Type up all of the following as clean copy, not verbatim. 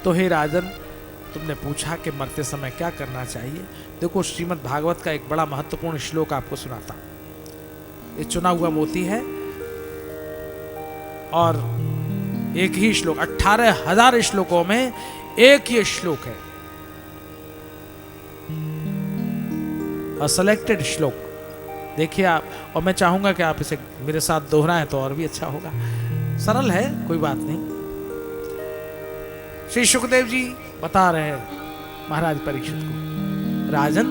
तो हे राजन, तुमने पूछा कि मरते समय क्या करना चाहिए। देखो, श्रीमद् भागवत का एक बड़ा महत्वपूर्ण श्लोक आपको सुनाता हूं। ये चुना हुआ मोती है और एक ही श्लोक, 18,000 श्लोकों में एक ही श्लोक है, सिलेक्टेड श्लोक। देखिए आप, और मैं चाहूंगा कि आप इसे मेरे साथ दोहराएं तो और भी अच्छा होगा। सरल है, कोई बात नहीं। श्री सुखदेव जी बता रहे हैं महाराज परीक्षित को, राजन,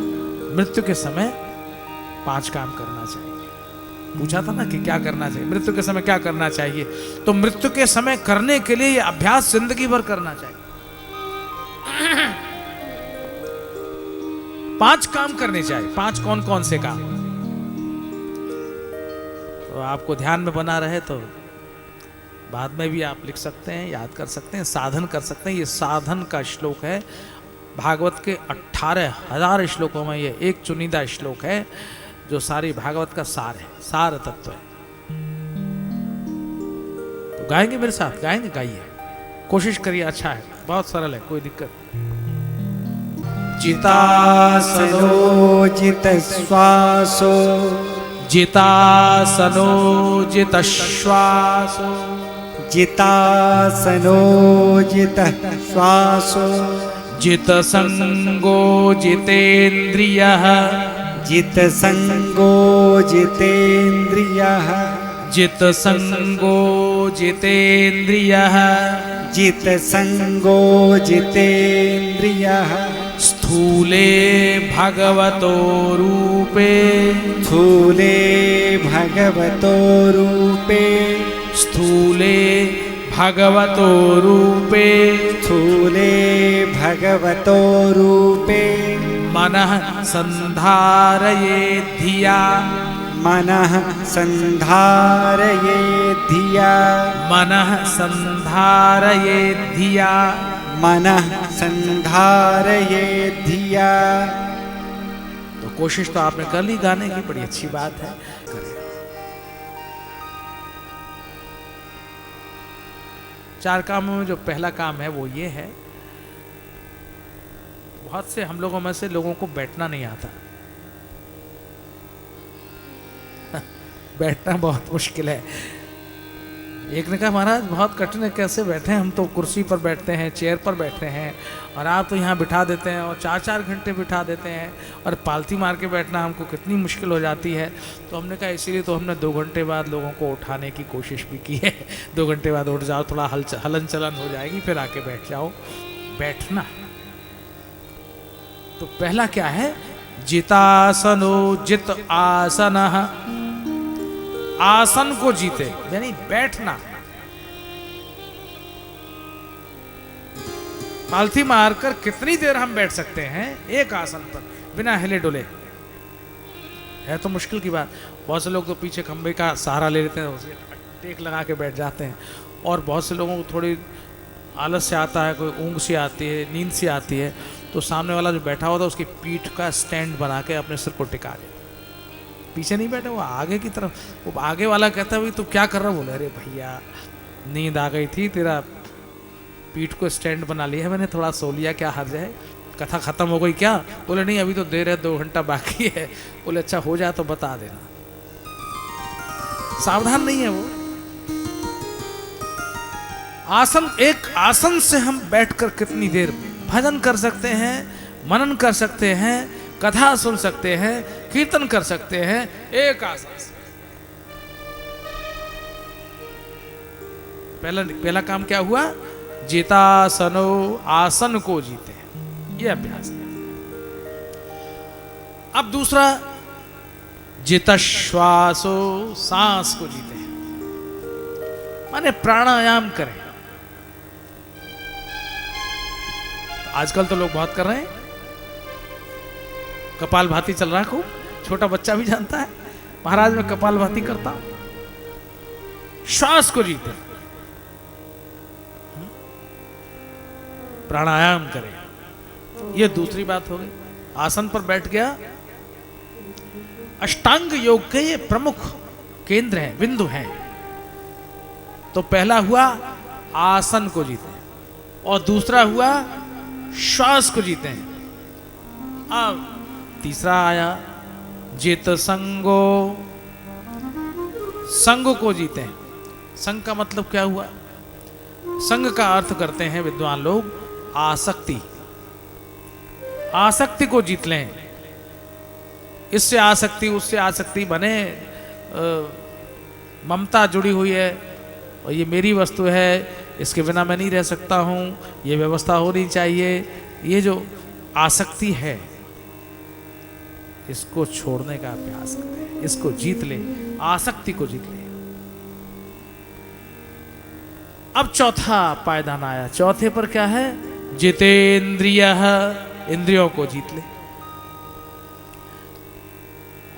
मृत्यु के समय 5 काम करना चाहिए। पूछा था ना कि क्या करना चाहिए, मृत्यु के समय क्या करना चाहिए। तो मृत्यु के समय करने के लिए यह अभ्यास जिंदगी भर करना चाहिए। 5 काम करने चाहिए। 5 कौन कौन से काम? तो आपको ध्यान में बना रहे तो बाद में भी आप लिख सकते हैं, याद कर सकते हैं, साधन कर सकते हैं। ये साधन का श्लोक है। भागवत के 18,000 श्लोकों में ये एक चुनिंदा श्लोक है जो सारी भागवत का सार है, सार तत्व है। तो गाएंगे मेरे साथ? गाएंगे? गाइए, कोशिश करिए। अच्छा है, बहुत सरल है, कोई दिक्कत। जितासनो जितश्वासो जितासनो जितश्वासो जितासनो जितश्वासो जितसंगो जितेन्द्रियः जितसंगो जितेन्द्रियः जितसंगो जितेन्द्रियः जितसंगो जितेन्द्रियः स्थूले भगवतो रूपे स्थूले भगवतो रूपे स्थूले भगवतो रूपे स्थूले भगवतो रूपे मनः संधारये धिया मनः संधारये धिया मनः संधारये धिया मनः संधारये धिया। तो कोशिश तो आपने कर ली गाने की, बड़ी अच्छी बात है। करें। 4 कामों में जो पहला काम है वो ये है, बहुत से हम लोगों में से लोगों को बैठना नहीं आता। बैठना बहुत मुश्किल है। एक ने कहा, महाराज बहुत कठिन है, कैसे बैठे हैं? हम तो कुर्सी पर बैठते हैं, चेयर पर बैठते हैं, और आप तो यहाँ बिठा देते हैं और 4-4 घंटे बिठा देते हैं, और पालती मार के बैठना हमको कितनी मुश्किल हो जाती है। तो हमने कहा इसीलिए तो हमने 2 घंटे बाद लोगों को उठाने की कोशिश भी की है। 2 घंटे बाद उठ जाओ, थोड़ा हलन चलन हो जाएगी, फिर आके बैठ जाओ। बैठना तो पहला क्या है? जितासनो जित आसनः, आसन को जीते, यानी बैठना। पालथी मारकर कितनी देर हम बैठ सकते हैं एक आसन पर बिना हिले डुले? है तो मुश्किल की बात। बहुत से लोग तो पीछे खंबे का सहारा ले लेते हैं, उसे टेक लगा के बैठ जाते हैं। और बहुत से लोगों को थोड़ी आलस से आता है, कोई ऊँग सी आती है, नींद सी आती है, तो सामने वाला जो बैठा होता है उसकी पीठ का स्टैंड बना के अपने सिर को टिका देता। पीछे नहीं बैठे, वो आगे की तरफ। वो आगे वाला कहता है, भाई तू क्या कर रहा? बोले, अरे भैया नींद आ गई थी, तेरा पीठ को स्टैंड बना लिया है मैंने, थोड़ा सो लिया, क्या हर्ज है? कथा खत्म हो गई क्या? बोले नहीं, अभी तो देर है, 2 घंटा बाकी है। बोले अच्छा, हो जाए तो बता देना। सावधान नहीं है वो। आसन, एक आसन से हम बैठकर कितनी देर भजन कर सकते हैं, मनन कर सकते हैं, कथा सुन सकते हैं, कीर्तन कर सकते हैं, एक आसन से। पहला काम क्या हुआ? जितासनो, आसन को जीते, ये अभ्यास है। अब दूसरा, जितश्वासो, सांस को जीते, माने प्राणायाम करें। आजकल तो लोग बहुत कर रहे हैं, कपाल भाती चल रहा है खूब, छोटा बच्चा भी जानता है। महाराज मैं कपाल भाती करता हूं। श्वास को जीते, प्राणायाम करें, ये दूसरी बात हो गई। आसन पर बैठ गया। अष्टांग योग के ये प्रमुख केंद्र हैं, बिंदु हैं। तो पहला हुआ आसन को जीते, और दूसरा हुआ श्वास को जीते हैं। अब तीसरा आया जित संगो, संग को जीते हैं। संग का मतलब क्या हुआ? संग का अर्थ करते हैं विद्वान लोग आसक्ति। आसक्ति को जीत लें, इससे आसक्ति उससे आसक्ति बने, ममता जुड़ी हुई है और ये मेरी वस्तु है, इसके बिना मैं नहीं रह सकता हूँ, ये व्यवस्था होनी चाहिए। ये जो आसक्ति है इसको छोड़ने का अभ्यास करें, इसको जीत ले, आसक्ति को जीत ले। अब चौथा पायदान आया। चौथे पर क्या है? जितेंद्रिय, इंद्रियों को जीत ले।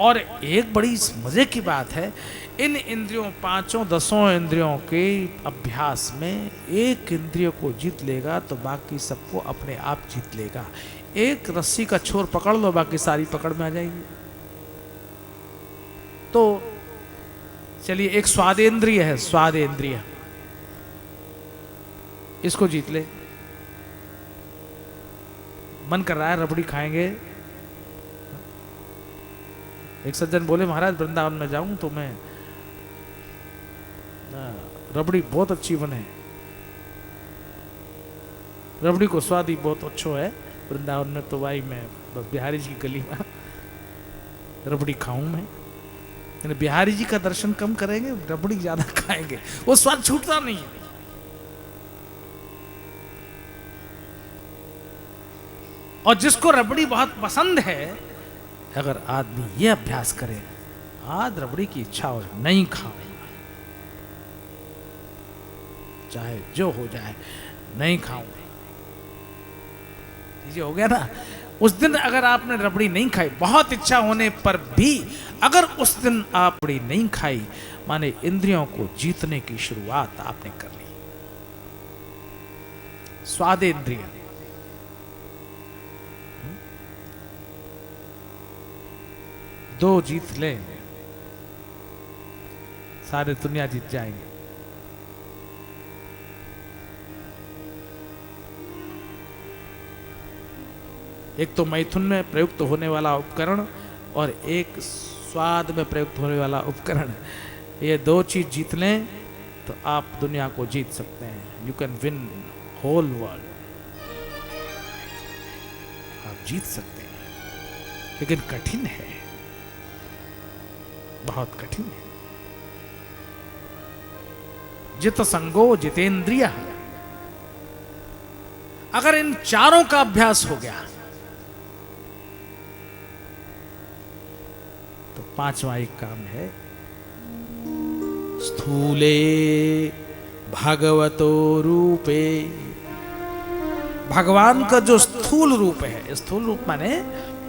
और एक बड़ी मजे की बात है, इन इंद्रियों, पांचों दसों इंद्रियों के अभ्यास में एक इंद्रिय को जीत लेगा तो बाकी सबको अपने आप जीत लेगा। एक रस्सी का छोर पकड़ लो, बाकी सारी पकड़ में आ जाएगी। तो चलिए, एक स्वादेंद्रिय है, स्वादेंद्रिय, इसको जीत ले। मन कर रहा है रबड़ी खाएंगे। एक सज्जन बोले, महाराज वृंदावन में जाऊं तो मैं रबड़ी बहुत अच्छी बने, रबड़ी को स्वाद ही बहुत अच्छा है वृंदावन में, तो भाई मैं बस बिहारी जी की गली में रबड़ी खाऊं मैं। बिहारी जी का दर्शन कम करेंगे, रबड़ी ज्यादा खाएंगे, वो स्वाद छूटता नहीं है। और जिसको रबड़ी बहुत पसंद है, अगर आदमी ये अभ्यास करे, आज रबड़ी की इच्छा हो नहीं खाऊंगा, चाहे जो हो जाए नहीं खाऊंगा, ये हो गया ना। उस दिन अगर आपने रबड़ी नहीं खाई, बहुत इच्छा होने पर भी अगर उस दिन आप रबड़ी नहीं खाई, माने इंद्रियों को जीतने की शुरुआत आपने कर ली। स्वादेंद्रिय, दो जीत ले, सारे दुनिया जीत जाएंगे। एक तो मैथुन में प्रयुक्त होने वाला उपकरण और एक स्वाद में प्रयुक्त होने वाला उपकरण, ये दो चीज जीत लें तो आप दुनिया को जीत सकते हैं। You can win whole world, आप जीत सकते हैं, लेकिन कठिन है, बहुत कठिन है। जित संगो जितेंद्रिय, अगर इन चारों का अभ्यास हो गया तो पांचवा एक काम है, स्थूले भगवतो रूपे। भगवान का जो स्थूल रूप है, स्थूल रूप माने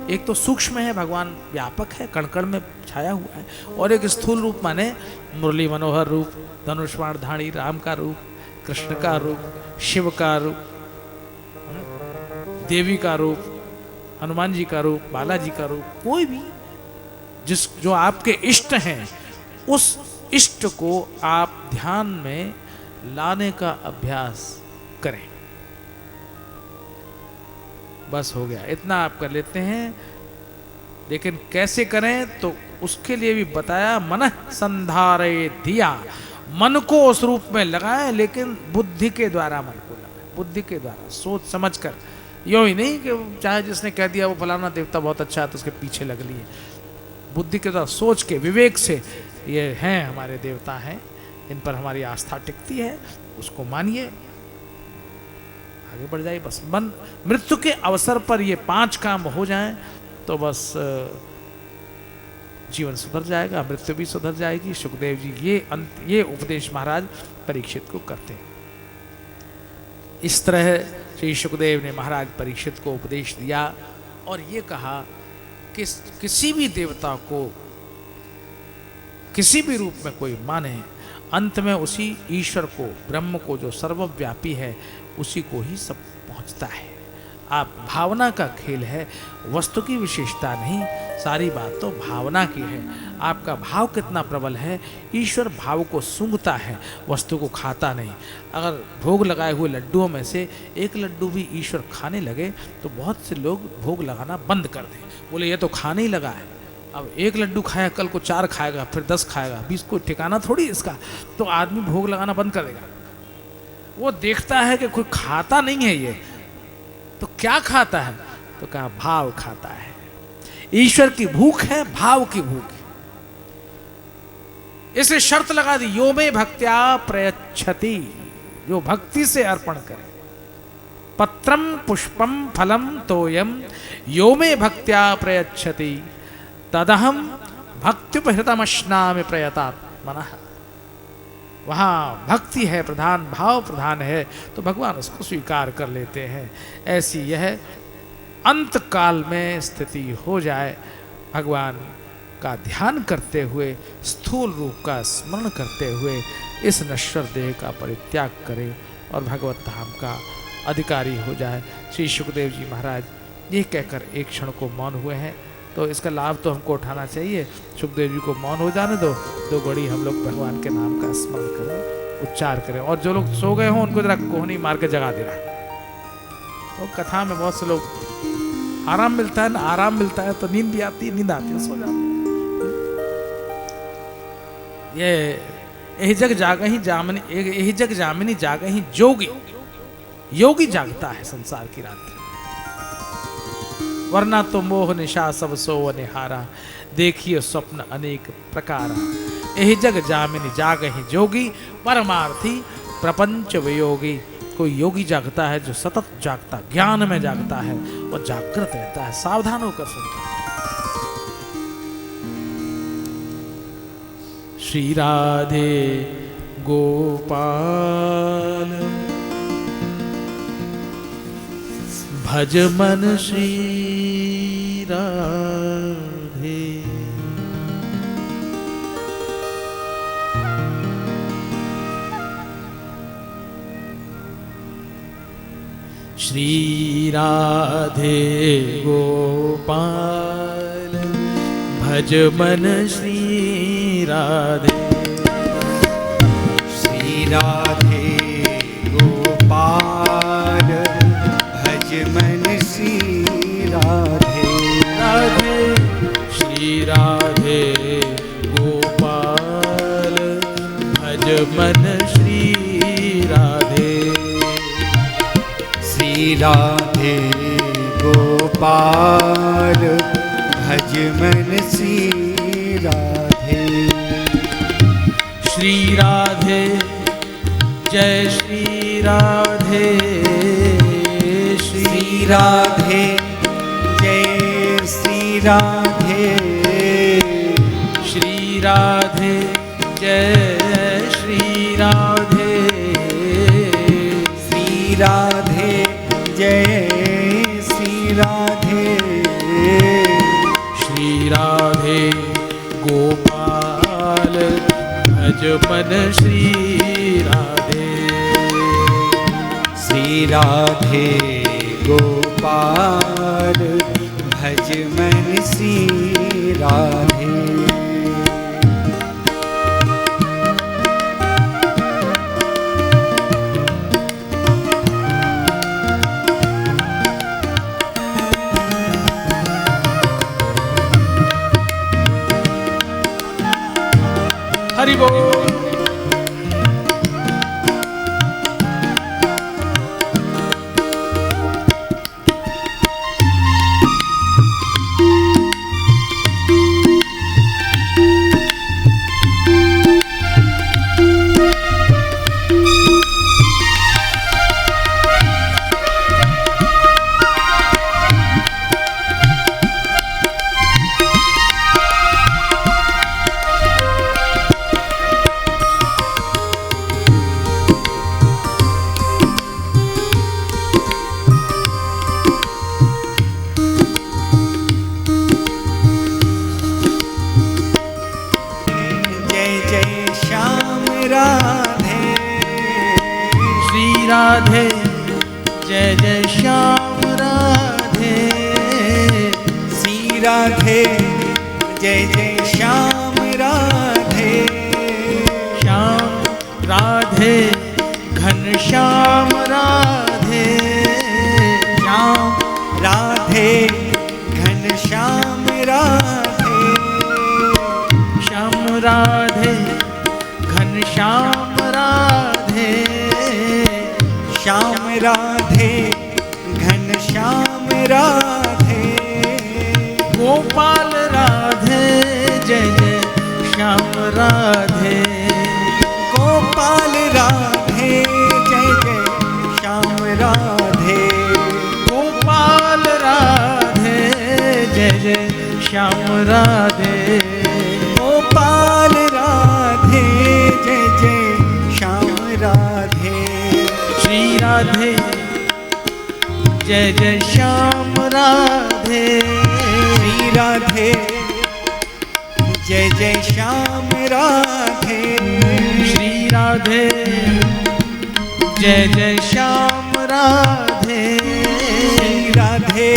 एक तो सूक्ष्म है, भगवान व्यापक है, कण कण में छाया हुआ है, और एक स्थूल रूप माने मुरली मनोहर रूप, धनुष्बाण धारी राम का रूप, कृष्ण का रूप, शिव का रूप, देवी का रूप, हनुमान जी का रूप, बालाजी का रूप, कोई भी जो आपके इष्ट हैं, उस इष्ट को आप ध्यान में लाने का अभ्यास करें। बस हो गया, इतना आप कर लेते हैं। लेकिन कैसे करें तो उसके लिए भी बताया, मन संधारे धिया, मन को उस रूप में लगाएं, लेकिन बुद्धि के द्वारा मन को लगाएं, बुद्धि के द्वारा सोच समझ कर। यूं ही नहीं कि चाहे जिसने कह दिया वो फलाना देवता बहुत अच्छा है तो उसके पीछे लग लिए। बुद्धि के द्वारा सोच के, विवेक से, ये हैं हमारे देवता हैं, इन पर हमारी आस्था टिकती है, उसको मानिए, आगे बढ़ जाइए। बस मन, मृत्यु के अवसर पर ये 5 काम हो जाएं तो बस जीवन सुधर जाएगा, मृत्यु भी सुधर जाएगी। सुखदेव जी ये उपदेश महाराज परीक्षित को करते हैं। इस तरह श्री सुखदेव ने महाराज परीक्षित को उपदेश दिया और ये कहा कि किसी भी देवता को किसी भी रूप में कोई माने, अंत में उसी ईश्वर को, ब्रह्म को, जो सर्वव्यापी है, उसी को ही सब पहुंचता है। आप भावना का खेल है, वस्तु की विशेषता नहीं, सारी बात तो भावना की है। आपका भाव कितना प्रबल है। ईश्वर भाव को सूंघता है, वस्तु को खाता नहीं। अगर भोग लगाए हुए लड्डुओं में से एक लड्डू भी ईश्वर खाने लगे तो बहुत से लोग भोग लगाना बंद कर दें, बोले ये तो खाने ही लगा है। अब एक लड्डू खाया, कल को 4 खाएगा, फिर 10 खाएगा, 20, कोई ठिकाना थोड़ी इसका। तो आदमी भोग लगाना बंद कर देगा। वो देखता है कि कोई खाता नहीं है ये, तो क्या खाता है? तो कहा भाव खाता है। ईश्वर की भूख है, भाव की भूख है। इसे शर्त लगा दी, यो में भक्त्या प्रयच्छति, जो भक्ति से अर्पण करे। पत्रम पुष्पम फलम तोयम यो में भक्त्या प्रयच्छति तदहम भक्त्युपहृतमश्नामि प्रयतात्मनः। वहाँ भक्ति है प्रधान, भाव प्रधान है, तो भगवान उसको स्वीकार कर लेते हैं। ऐसी यह अंत काल में स्थिति हो जाए, भगवान का ध्यान करते हुए, स्थूल रूप का स्मरण करते हुए इस नश्वर देह का परित्याग करे और भगवत धाम का अधिकारी हो जाए। श्री सुखदेव जी महाराज ये कहकर एक क्षण को मौन हुए हैं, तो इसका लाभ तो हमको उठाना चाहिए। सुखदेव जी को मौन हो जाने दो, 2 घड़ी हम लोग भगवान के नाम का स्मरण करें, उच्चार करें। और जो लोग सो गए हों उनको जरा कोहनी मार के जगा देना। तो कथा में बहुत से लोग आराम मिलता है ना, आराम मिलता है तो नींद भी आती है, नींद आती है, सो जाते। ये यही जग जागहि जामिनी, यही जग जामिनी जागहि जोगी, योगी जागता है संसार की रात्रि, वरना तो मोह निशा सब सो निहारा, देखिए स्वप्न अनेक प्रकार। यही जग जामिनी जागहि जोगी, परमार्थी प्रपंच वियोगी। कोई योगी जागता है जो सतत जागता, ज्ञान में जागता है, और जागृत रहता है, सावधान होकर सुनता है। श्री राधे गोपाल भज मन श्री राधे। श्री राधे गोपाल भज मन श्री राधे। श्री राधे गोपाल भज मन श्री राधे। राधे श्री राधे गोपाल भज मन श्री राधे। श्री राधे गोपाल भज मन श्री राधे। श्री राधे जय श्री राधे। श्री राधे जय श्री राधे। श्री राधे जय श्री राधे। श्री राधे जय श्री राधे। श्री राधे गोपाल भज मन श्री राधे। श्री राधे गोपाल भज मन श्री राधे। हरि बोल। राधे जय जय श्याम राधे। श्री राधे जय जय श्याम राधे। श्याम राधे घनश्याम राधे। श्याम राधे घनश्याम राधे। श्याम राधे घनश्याम राधे। श्याम राधे घनश्याम राधे। गोपाल राधे जय जय श्याम राधे। गोपाल राधे जय जय श्याम राधे। गोपाल राधे जय जय श्याम राधे। गोपाल राधे जय जय श्याम राधे। श्री राधे जय जय श्याम राधे। श्री राधे जय जय श्याम राधे। श्री राधे जय जय श्याम राधे। श्री राधे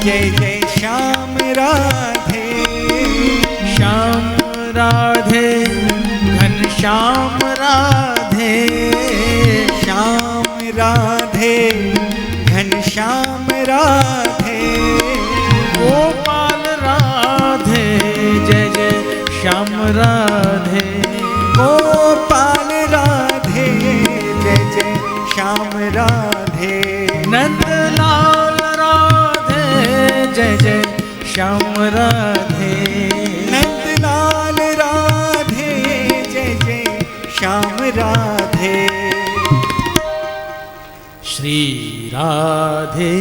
जय जय श्याम राधे। श्याम राधे घनश्याम राधे। श्याम राधे घनश्याम राधे। गोपाल राधे जय जय श्याम राधे। गोपाल राधे जय जय श्याम राधे। नंदलाल राधे जय जय श्याम राधे। नंदलाल राधे जय जय श्याम राधे। श्री राधे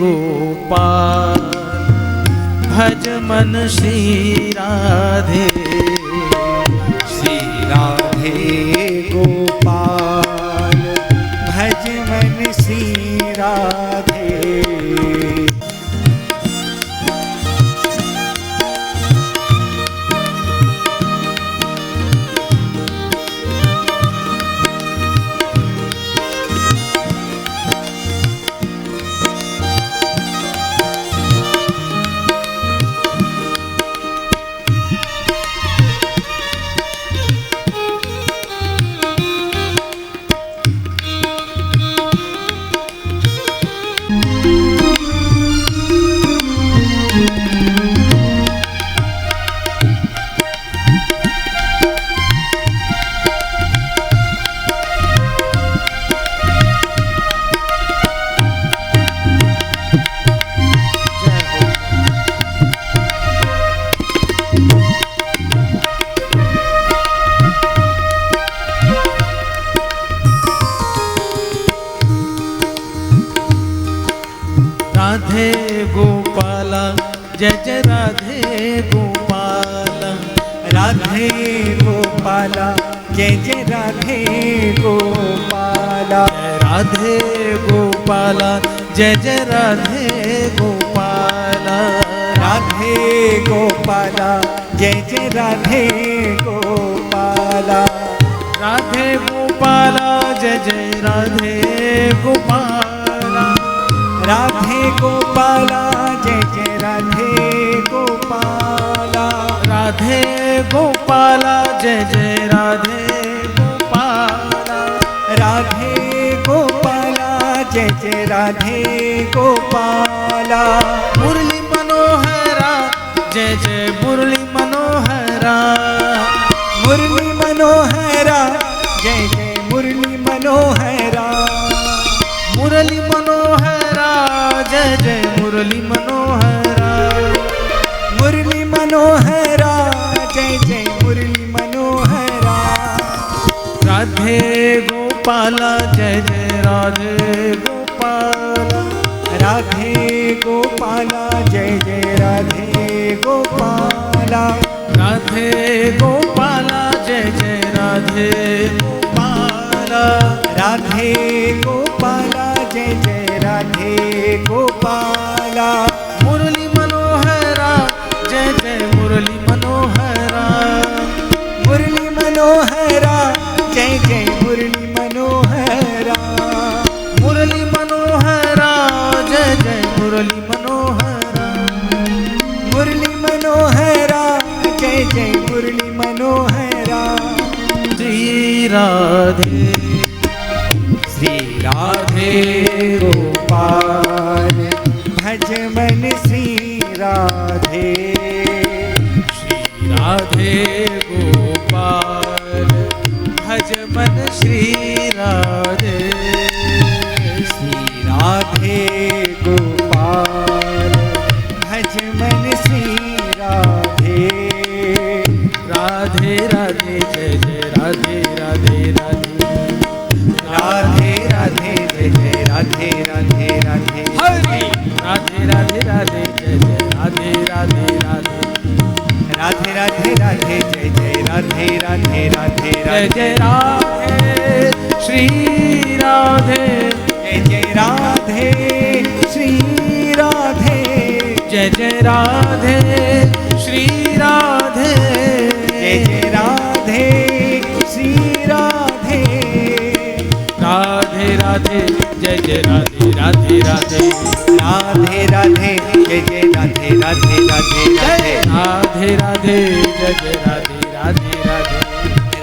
गोपाल भज मन श्री राधे। श्री राधे गोपाल भज मन श्री राधे। राधे गोपाला जय जय राधे गोपाला। राधे गोपाला जय जय राधे गोपाला। राधे गोपाला जय जय राधे गोपाला। राधे गोपाला जय जय राधे गोपाला। राधे गोपाला जय जय राधे गोपाला। राधे गोपाला जय जय राधे गोपाला। राधे गोपाला जय जय राधे गोपाला। राधे गोपाला जय जय राधे गोपाला। मुरली मनोहरा जय जय मुरली मनोहरा। मुरली मनोहरा जय जय मुरली मनोहरा। मुरली मनोहरा जय जय मुरली मनोहरा। मुरली मनोहरा जय जय मुरली मनोहरा। राधे गोपाला जय जय राधे गोपाला। राधे गोपाला जय जय राधे गोपाला। राधे गोपाला जय जय राधे गोपाला। राधे गोपाला जय जय राधे गोपाला। मुरली मनोहरा जय जय मुरली मनोहरा। मुरली मनोहरा जय जय मुरली मनोहरा। मुरली मनोहरा जय जय मुरली मनोहरा। मनोहरा श्री राधे श्री राधे गोपाल भज मन श्री राधे श्री राधे गोपाल भज मन श्री राधे श्री राधे गोपाल भज मन श्री राधे राधे राधे जय जय राधे राधे राधे राधे राधे जय जय राधे राधे राधे हरि राधे राधे राधे जय जय राधे राधे राधे राधे राधे राधे जय जय राधे राधे राधे जय जय राधे श्री राधे जय जय राधे श्री राधे जय जय राधे श्री राधे जय जय राधे श्री राधे राधे राधे जय जय राधे राधे राधे राधे राधे जय जय राधे राधे राधे राधे राधे राधे जय जय राधे राधे राधे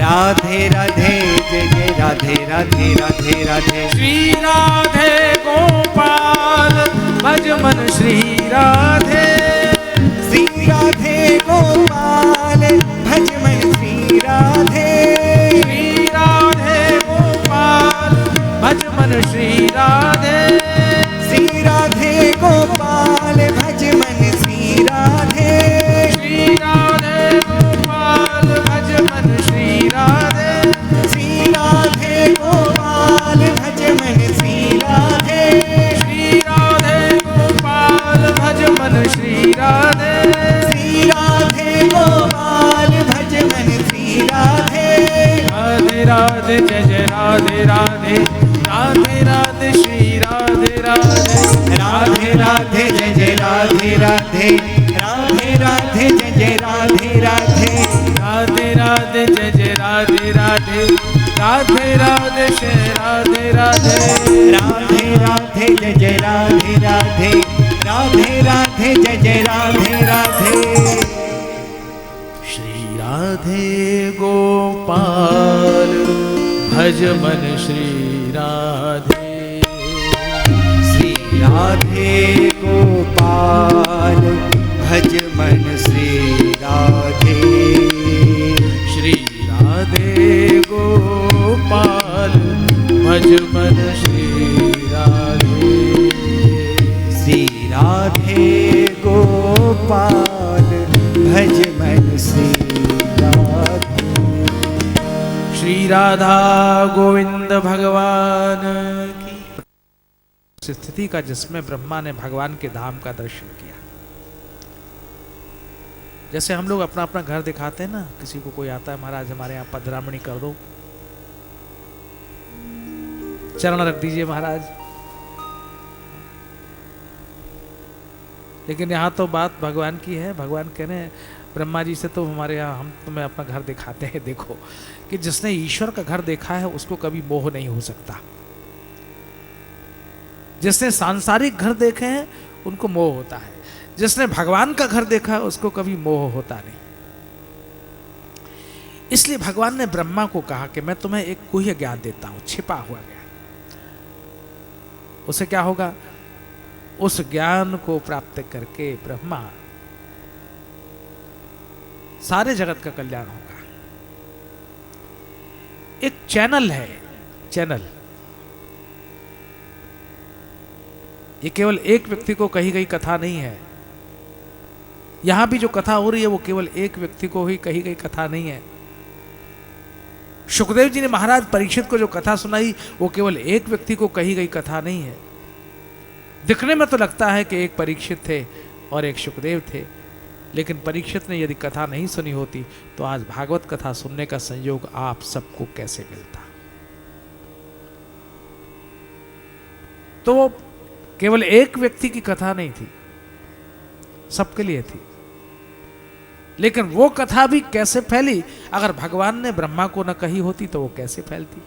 राधे राधे जय जय राधे राधे राधे राधे श्री राधे गोपाल भज मन श्री राधे श्री राधे गोपाल भज मन श्री राधे श्री राधे गोपाल भज मन श्री राधे श्री राधे गोपाल भज मन श्री राधे श्री राधे गोपाल भज मन श्री राधे श्री राधे गोपाल भज मन श्री राधे श्री राधे गोपाल भज मन श्री राधे श्री राधे गोपाल भज मन श्री राधे राधे राधे जय जय राधे राधे राधे राधे श्री राधे राधे राधे राधे जय जय राधे राधे राधे राधे जय जय राधे राधे राधे राधे जय जय राधे राधे राधे राधे श्री राधे राधे राधे राधे जय जय राधे राधे राधे राधे जय जय राधे राधे श्री राधे गोपाल भज मन श्री राधे श्री राधे गोपाल भज मन श्री राधे श्री राधे गोपाल भज मन श्री राधे श्री राधे गोपाल भज मन श्री राधे श्री राधा गोविंद भगवान की स्थिति का जिसमें ब्रह्मा ने भगवान के धाम का दर्शन किया। जैसे हम लोग अपना अपना घर दिखाते हैं ना, किसी को कोई आता है महाराज हमारे यहाँ पधरामणी कर दो, चरण रख दीजिए महाराज। लेकिन यहाँ तो बात भगवान की है। भगवान कह रहे हैं ब्रह्मा जी से तो हमारे यहाँ हम तुम्हें अपना घर दिखाते हैं। देखो कि जिसने ईश्वर का घर देखा है उसको कभी मोह नहीं हो सकता। जिसने सांसारिक घर देखे हैं उनको मोह होता है, जिसने भगवान का घर देखा है उसको कभी मोह होता नहीं। इसलिए भगवान ने ब्रह्मा को कहा कि मैं तुम्हें एक गुह्य ज्ञान देता हूं, छिपा हुआ ज्ञान। उसे क्या होगा? उस ज्ञान को प्राप्त करके ब्रह्मा सारे जगत का कल्याण होगा। एक चैनल है, चैनल। ये केवल एक व्यक्ति को कही गई कथा नहीं है। यहां भी जो कथा हो रही है वो केवल एक व्यक्ति को ही कही गई कथा नहीं है। सुखदेव जी ने महाराज परीक्षित को जो कथा सुनाई वो केवल एक व्यक्ति को कही गई कथा नहीं है। दिखने में तो लगता है कि एक परीक्षित थे और एक सुखदेव थे, लेकिन परीक्षित ने यदि कथा नहीं सुनी होती तो आज भागवत कथा सुनने का संयोग आप सबको कैसे मिलता। तो वो केवल एक व्यक्ति की कथा नहीं थी, सबके लिए थी। लेकिन वो कथा भी कैसे फैली? अगर भगवान ने ब्रह्मा को न कही होती तो वो कैसे फैलती?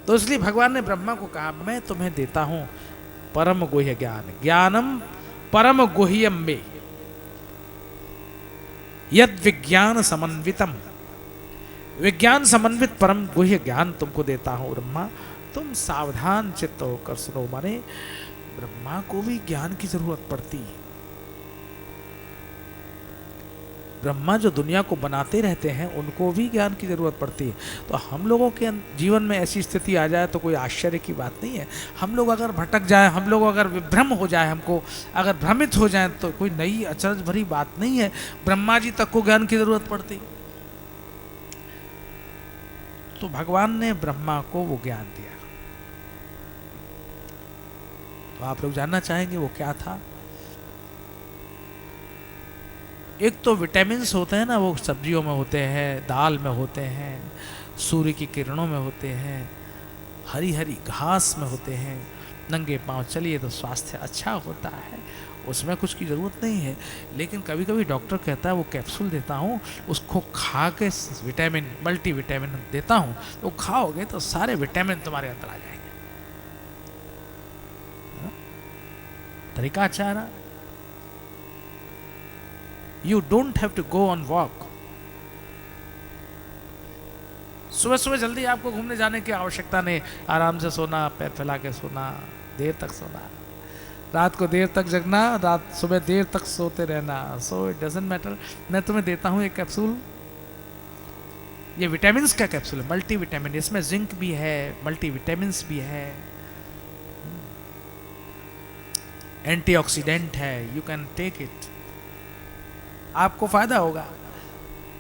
तो इसलिए भगवान ने ब्रह्मा को कहा मैं तुम्हें देता हूं परम गुह्य ज्ञान, ज्ञानम परम गुह्यम में। यद विज्ञान समन्वितम, विज्ञान समन्वित परम गुह्य ज्ञान तुमको देता हूं ब्रह्मा, तुम सावधान चित्त होकर सुनो। माने ब्रह्मा को भी ज्ञान की जरूरत पड़ती है। ब्रह्मा जो दुनिया को बनाते रहते हैं उनको भी ज्ञान की जरूरत पड़ती है। तो हम लोगों के जीवन में ऐसी स्थिति आ जाए तो कोई आश्चर्य की बात नहीं है। हम लोग अगर भटक जाए, हम लोग अगर विभ्रम हो जाए, हमको अगर भ्रमित हो जाए तो कोई नई अचरज भरी बात नहीं है। ब्रह्मा जी तक को ज्ञान की जरूरत पड़ती है। तो भगवान ने ब्रह्मा को वो ज्ञान दिया। तो आप लोग जानना चाहेंगे वो क्या था। एक तो विटामिन्स होते हैं ना, वो सब्जियों में होते हैं, दाल में होते हैं, सूर्य की किरणों में होते हैं, हरी हरी घास में होते हैं। नंगे पांव चलिए तो स्वास्थ्य अच्छा होता है, उसमें कुछ की ज़रूरत नहीं है। लेकिन कभी कभी डॉक्टर कहता है वो कैप्सूल देता हूँ, उसको खा के विटामिन मल्टी विटामिन देता हूँ, तो खाओगे तो सारे विटामिन तुम्हारे अंदर आ जाएंगे। तरीका अच्छा है ना। You don't have to go on walk. सुबह सुबह जल्दी आपको घूमने जाने की आवश्यकता नहीं। आराम से सोना, पैर फैला के सोना, देर तक सोना, रात को देर तक जगना, रात सुबह देर तक सोते रहना। So it doesn't matter. मैं तुम्हें देता हूँ एक कैप्सूल, ये विटामिन्स का कैप्सूल है, मल्टी विटामिन। इसमें जिंक भी है, मल्टी विटामिन्स भी है, एंटीऑक्सीडेंट है, यू कैन टेक इट, आपको फायदा होगा।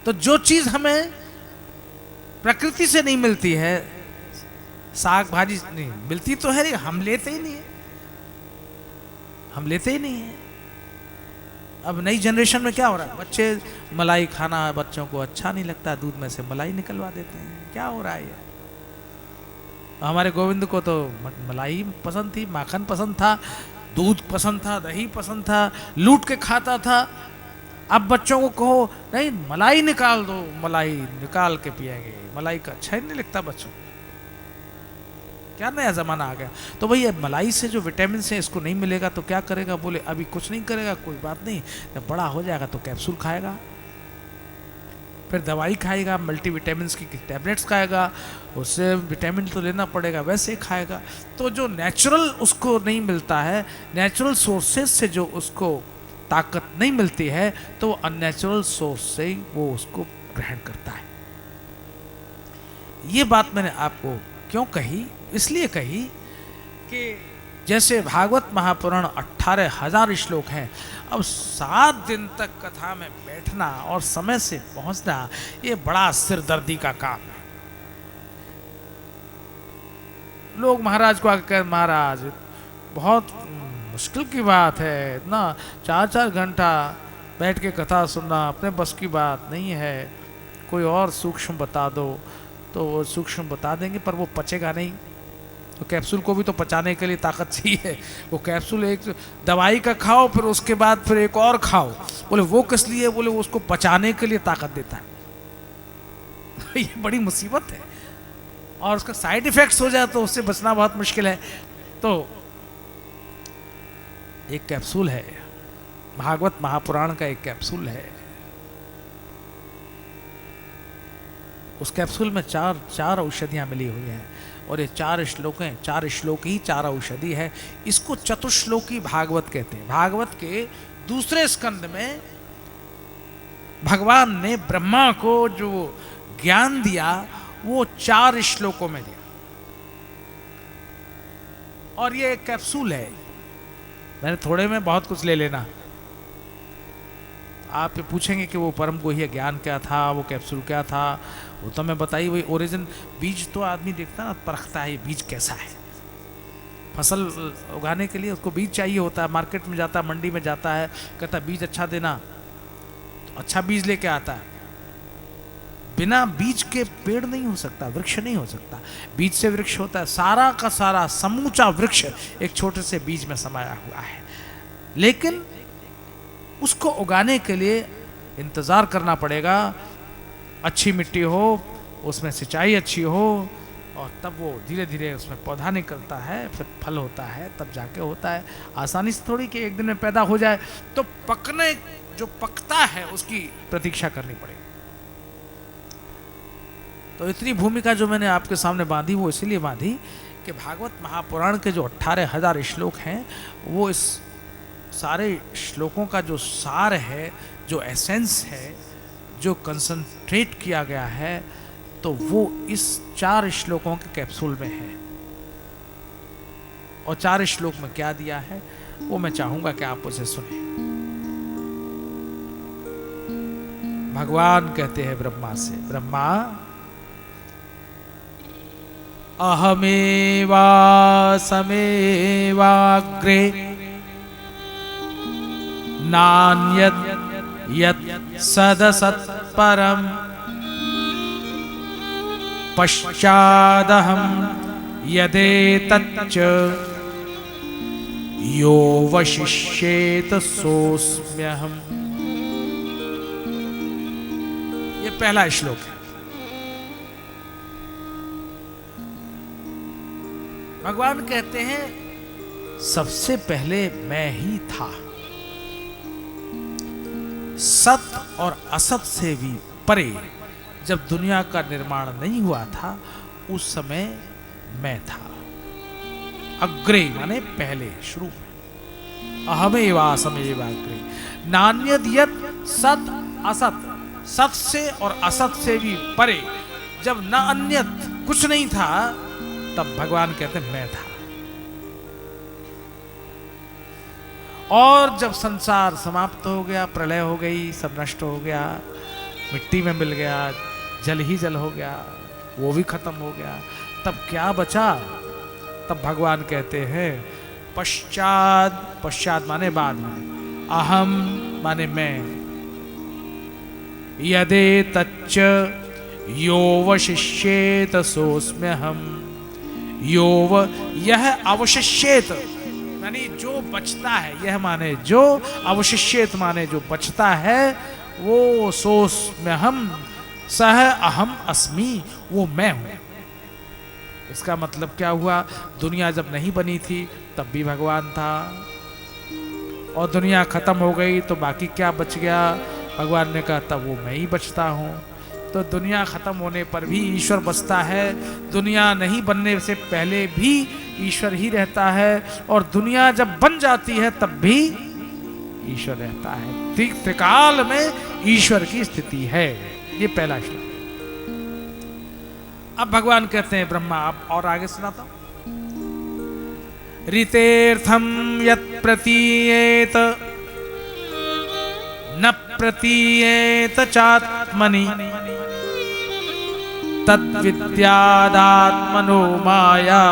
तो जो चीज हमें प्रकृति से नहीं मिलती है, साग भाजी नहीं मिलती तो है, हम लेते ही नहीं है, हम लेते ही नहीं है। अब नई जनरेशन में क्या हो रहा है, बच्चे मलाई खाना बच्चों को अच्छा नहीं लगता, दूध में से मलाई निकलवा देते हैं। क्या हो रहा है ये। हमारे गोविंद को तो मलाई पसंद थी, माखन पसंद था, दूध पसंद था, दही पसंद था, लूट के खाता था। अब बच्चों को कहो नहीं मलाई निकाल दो, मलाई निकाल के पिएंगे, मलाई का अच्छा ही नहीं लगता बच्चों को। क्या नया जमाना आ गया। तो भाई मलाई से जो विटामिन है इसको नहीं मिलेगा तो क्या करेगा। बोले अभी कुछ नहीं करेगा, कोई बात नहीं, जब बड़ा हो जाएगा तो कैप्सूल खाएगा, फिर दवाई खाएगा, मल्टी विटामिन की टैबलेट्स खाएगा, उससे विटामिन तो लेना पड़ेगा, वैसे ही खाएगा। तो जो नेचुरल उसको नहीं मिलता है, नेचुरल सोर्सेज से जो उसको ताकत नहीं मिलती है, तो अननेचुरल सोर्स से ही वो उसको ग्रहण करता है। ये बात मैंने आपको क्यों कही, इसलिए कही कि जैसे भागवत महापुराण 18,000 श्लोक हैं, अब 7 दिन तक कथा में बैठना और समय से पहुंचना ये बड़ा सिरदर्दी का काम है। लोग महाराज को आकर महाराज बहुत मुश्किल की बात है, इतना 4-4 घंटा बैठ के कथा सुनना अपने बस की बात नहीं है, कोई और सूक्ष्म बता दो। तो वो सूक्ष्म बता देंगे पर वो पचेगा नहीं। तो कैप्सूल को भी तो पचाने के लिए ताकत चाहिए। वो कैप्सूल एक दवाई का खाओ, फिर उसके बाद फिर एक और खाओ। बोले वो किस लिए, बोले वो उसको पचाने के लिए ताकत देता है। ये बड़ी मुसीबत है, और उसका साइड इफेक्ट्स हो जाए तो उससे बचना बहुत मुश्किल है। तो एक कैप्सूल है, भागवत महापुराण का एक कैप्सूल है। उस कैप्सूल में चार औषधियां मिली हुई हैं, और ये 4 श्लोक हैं। 4 श्लोक ही 4 औषधि है। इसको चतुश्लोकी भागवत कहते हैं। भागवत के दूसरे स्कंद में भगवान ने ब्रह्मा को जो ज्ञान दिया वो 4 श्लोकों में दिया, और ये एक कैप्सूल है। मैंने थोड़े में बहुत कुछ ले लेना। आप पूछेंगे कि वो परम गुह्य ज्ञान क्या था, वो कैप्सूल क्या था, वो तो मैं बताइए। वही ओरिजिन बीज तो आदमी देखता ना, परखता है बीज कैसा है। फसल उगाने के लिए उसको बीज चाहिए होता है, मार्केट में जाता है, मंडी में जाता है, कहता बीज अच्छा देना, तो अच्छा बीज लेके आता है। बिना बीज के पेड़ नहीं हो सकता, वृक्ष नहीं हो सकता। बीज से वृक्ष होता है। सारा का सारा समूचा वृक्ष एक छोटे से बीज में समाया हुआ है। लेकिन उसको उगाने के लिए इंतजार करना पड़ेगा, अच्छी मिट्टी हो, उसमें सिंचाई अच्छी हो, और तब वो धीरे धीरे उसमें पौधा निकलता है, फिर फल होता है, तब जाके होता है। आसानी से थोड़ी कि एक दिन में पैदा हो जाए। तो पकने जो पकता है उसकी प्रतीक्षा करनी पड़ेगी। तो इतनी भूमिका जो मैंने आपके सामने बांधी वो इसीलिए बांधी कि भागवत महापुराण के जो 18,000 श्लोक हैं वो इस सारे श्लोकों का जो सार है, जो एसेंस है, जो कंसंट्रेट किया गया है, तो वो इस 4 श्लोकों के कैप्सूल में है। और 4 श्लोक में क्या दिया है वो मैं चाहूंगा कि आप उसे सुने। भगवान कहते हैं ब्रह्मा से, ब्रह्मा अहमेवासमेवाग्रे नान्यत् यत् सदसत्परम् पश्चादहं यदेतच्च यो वशिष्येत सोऽस्म्यहम्। ये पहला श्लोक है। भगवान कहते हैं सबसे पहले मैं ही था। सत और असत से भी परे जब दुनिया का निर्माण नहीं हुआ था उस समय मैं था। अग्रे माने पहले, शुरू में। अहमेवासमेवाग्रे नान्यद् यत् सत असत, सत से और असत से भी परे जब न अन्यत कुछ नहीं था तब भगवान कहते मैं था। और जब संसार समाप्त हो गया, प्रलय हो गई, सब नष्ट हो गया, मिट्टी में मिल गया, जल ही जल हो गया, वो भी खत्म हो गया, तब क्या बचा? तब भगवान कहते हैं पश्चात, पश्चात माने बाद में, अहम माने मैं, यदेतच्च यो वशिष्येत सोऽस्म्यहम्। योव यह अवशिष्येत यानी जो बचता है, यह माने जो, अवशिष्येत माने जो बचता है, वो सोऽस्म्यहम् सह अहम अस्मि, वो मैं हूं। इसका मतलब क्या हुआ? दुनिया जब नहीं बनी थी तब भी भगवान था, और दुनिया खत्म हो गई तो बाकी क्या बच गया? भगवान ने कहा तब वो मैं ही बचता हूं। तो दुनिया खत्म होने पर भी ईश्वर बचता है, दुनिया नहीं बनने से पहले भी ईश्वर ही रहता है, और दुनिया जब बन जाती है तब भी ईश्वर रहता है। त्रिकाल में ईश्वर की स्थिति है। ये पहला श्लोक। अब भगवान कहते हैं ब्रह्मा, अब और आगे सुनाता हूं। ऋतेर्थम यत् प्रतीयेत न प्रतीयेत चात्मनि तद्विद्यादात्मनो माया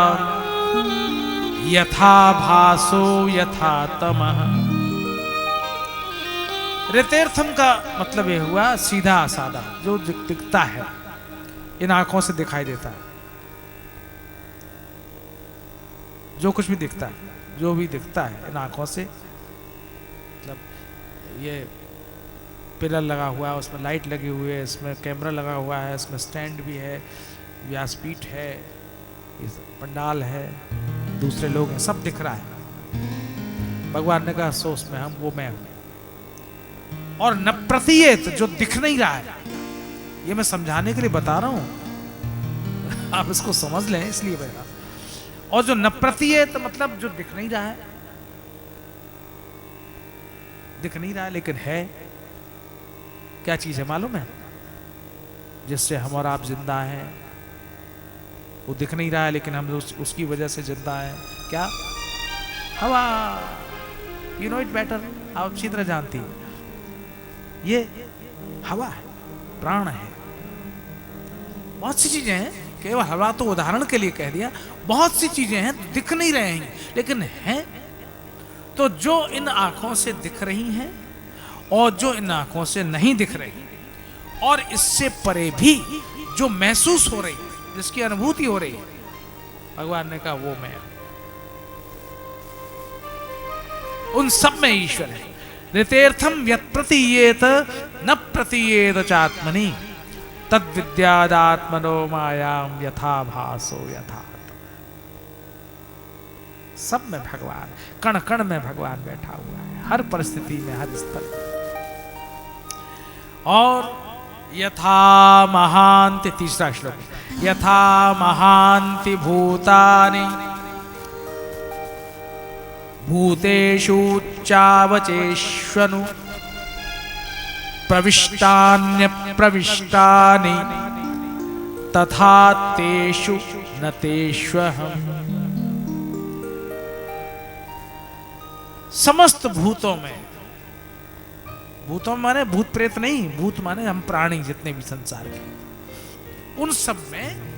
यथा भासो यथा तमः। ऋतेर्थम का मतलब यह हुआ सीधा साधा, जो दिखता है, इन आंखों से दिखाई देता है, जो कुछ भी दिखता है, जो भी दिखता है इन आंखों से, मतलब ये पिलर लगा हुआ है, उसमें लाइट लगी हुई है, इसमें कैमरा लगा हुआ है, इसमें स्टैंड भी है, व्यासपीठ है, पंडाल है, दूसरे लोग हैं, सब दिख रहा है। भगवान ने कहा सो उसमें हम, वो मैं हूं। और न प्रतीयेत जो दिख नहीं रहा है, ये मैं समझाने के लिए बता रहा हूं, आप इसको समझ लें इसलिए बता। और जो न प्रतीयेत मतलब जो दिख नहीं रहा है, दिख नहीं रहा है लेकिन है। क्या चीज है मालूम है? जिससे हम और आप जिंदा हैं, वो दिख नहीं रहा है लेकिन हम उसकी वजह से जिंदा हैं। क्या? हवा। यू नो इट बेटर, आप अच्छी तरह जानती हैं। ये हवा है, प्राण है। बहुत सी चीजें हैं, केवल हवा तो उदाहरण के लिए कह दिया, बहुत सी चीजें हैं दिख नहीं रहे हैं लेकिन हैं। तो जो इन आंखों से दिख रही हैं और जो इन आंखों से नहीं दिख रही, और इससे परे भी जो महसूस हो रही, जिसकी अनुभूति हो रही, भगवान ने कहा वो मैं। उन सब में ईश्वर है। ऋतेर्थम यत् प्रतीयेत न प्रतीयेत चात्मनि तद्विद्यादात्मनो मायाम यथा भासो यथा। सब में भगवान, कण कण में भगवान बैठा हुआ है, हर परिस्थिति में, हर स्तर में। और यथा महांति, तीसरा श्लोक, यथा महांति भूतानि भूतेषु चावचेष्वनु प्रविष्टान्यप्रविष्टानि तथा तेषु न तेष्वहम्। समस्त भूतों में, भूतों माने भूत प्रेत नहीं, भूत माने हम प्राणी जितने भी संसार के, उन सब में,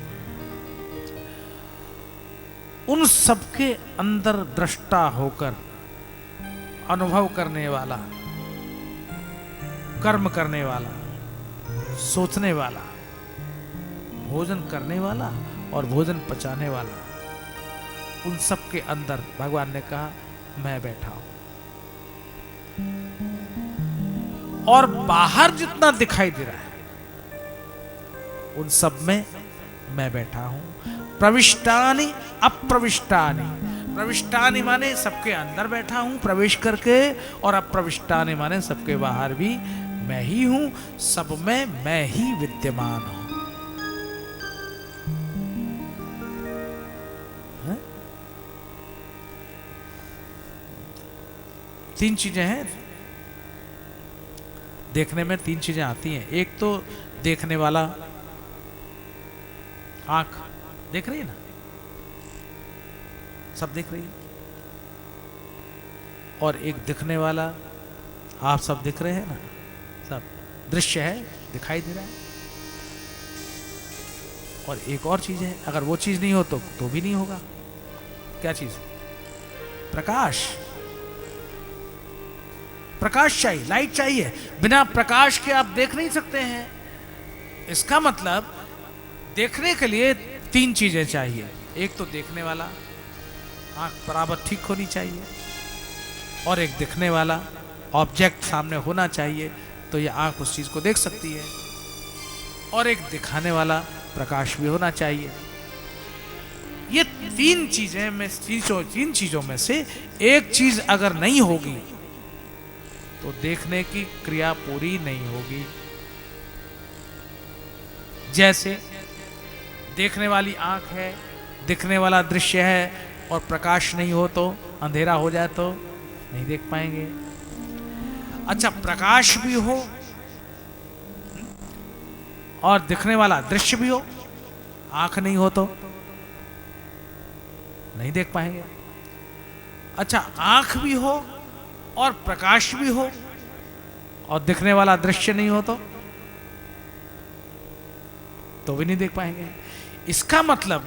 उन सब के अंदर दृष्टा होकर अनुभव करने वाला, कर्म करने वाला, सोचने वाला, भोजन करने वाला और भोजन पचाने वाला, उन सब के अंदर भगवान ने कहा मैं बैठा हूं। और बाहर जितना दिखाई दे रहा है उन सब में मैं बैठा हूं। प्रविष्टानि अप्रविष्टानि, प्रविष्टानि माने सबके अंदर बैठा हूं प्रवेश करके, और अप्रविष्टानि माने सबके बाहर भी मैं ही हूं, सब में मैं ही विद्यमान हूं। तीन चीजें हैं देखने में, तीन चीजें आती हैं। एक तो देखने वाला, आंख देख रही है ना, सब देख रही है, और एक दिखने वाला, आप सब दिख रहे हैं ना, सब दृश्य है, दिखाई दे रहा है। और एक और चीज है, अगर वो चीज नहीं हो तो भी नहीं होगा। क्या चीज? प्रकाश। प्रकाश चाहिए, लाइट चाहिए, बिना प्रकाश के आप देख नहीं सकते हैं। इसका मतलब देखने के लिए तीन चीजें चाहिए। एक तो देखने वाला, आंख बराबर ठीक होनी चाहिए, और एक दिखने वाला ऑब्जेक्ट सामने होना चाहिए, तो ये आंख उस चीज को देख सकती है, और एक दिखाने वाला प्रकाश भी होना चाहिए। ये तीन चीजें में, तीन चीजों में से एक चीज अगर नहीं होगी तो देखने की क्रिया पूरी नहीं होगी। जैसे देखने वाली आंख है, दिखने वाला दृश्य है, और प्रकाश नहीं हो तो, अंधेरा हो जाए तो नहीं देख पाएंगे। अच्छा, प्रकाश भी हो और दिखने वाला दृश्य भी हो, आंख नहीं हो तो नहीं देख पाएंगे। अच्छा, आंख भी हो और प्रकाश भी हो और दिखने वाला दृश्य नहीं हो तो भी नहीं देख पाएंगे। इसका मतलब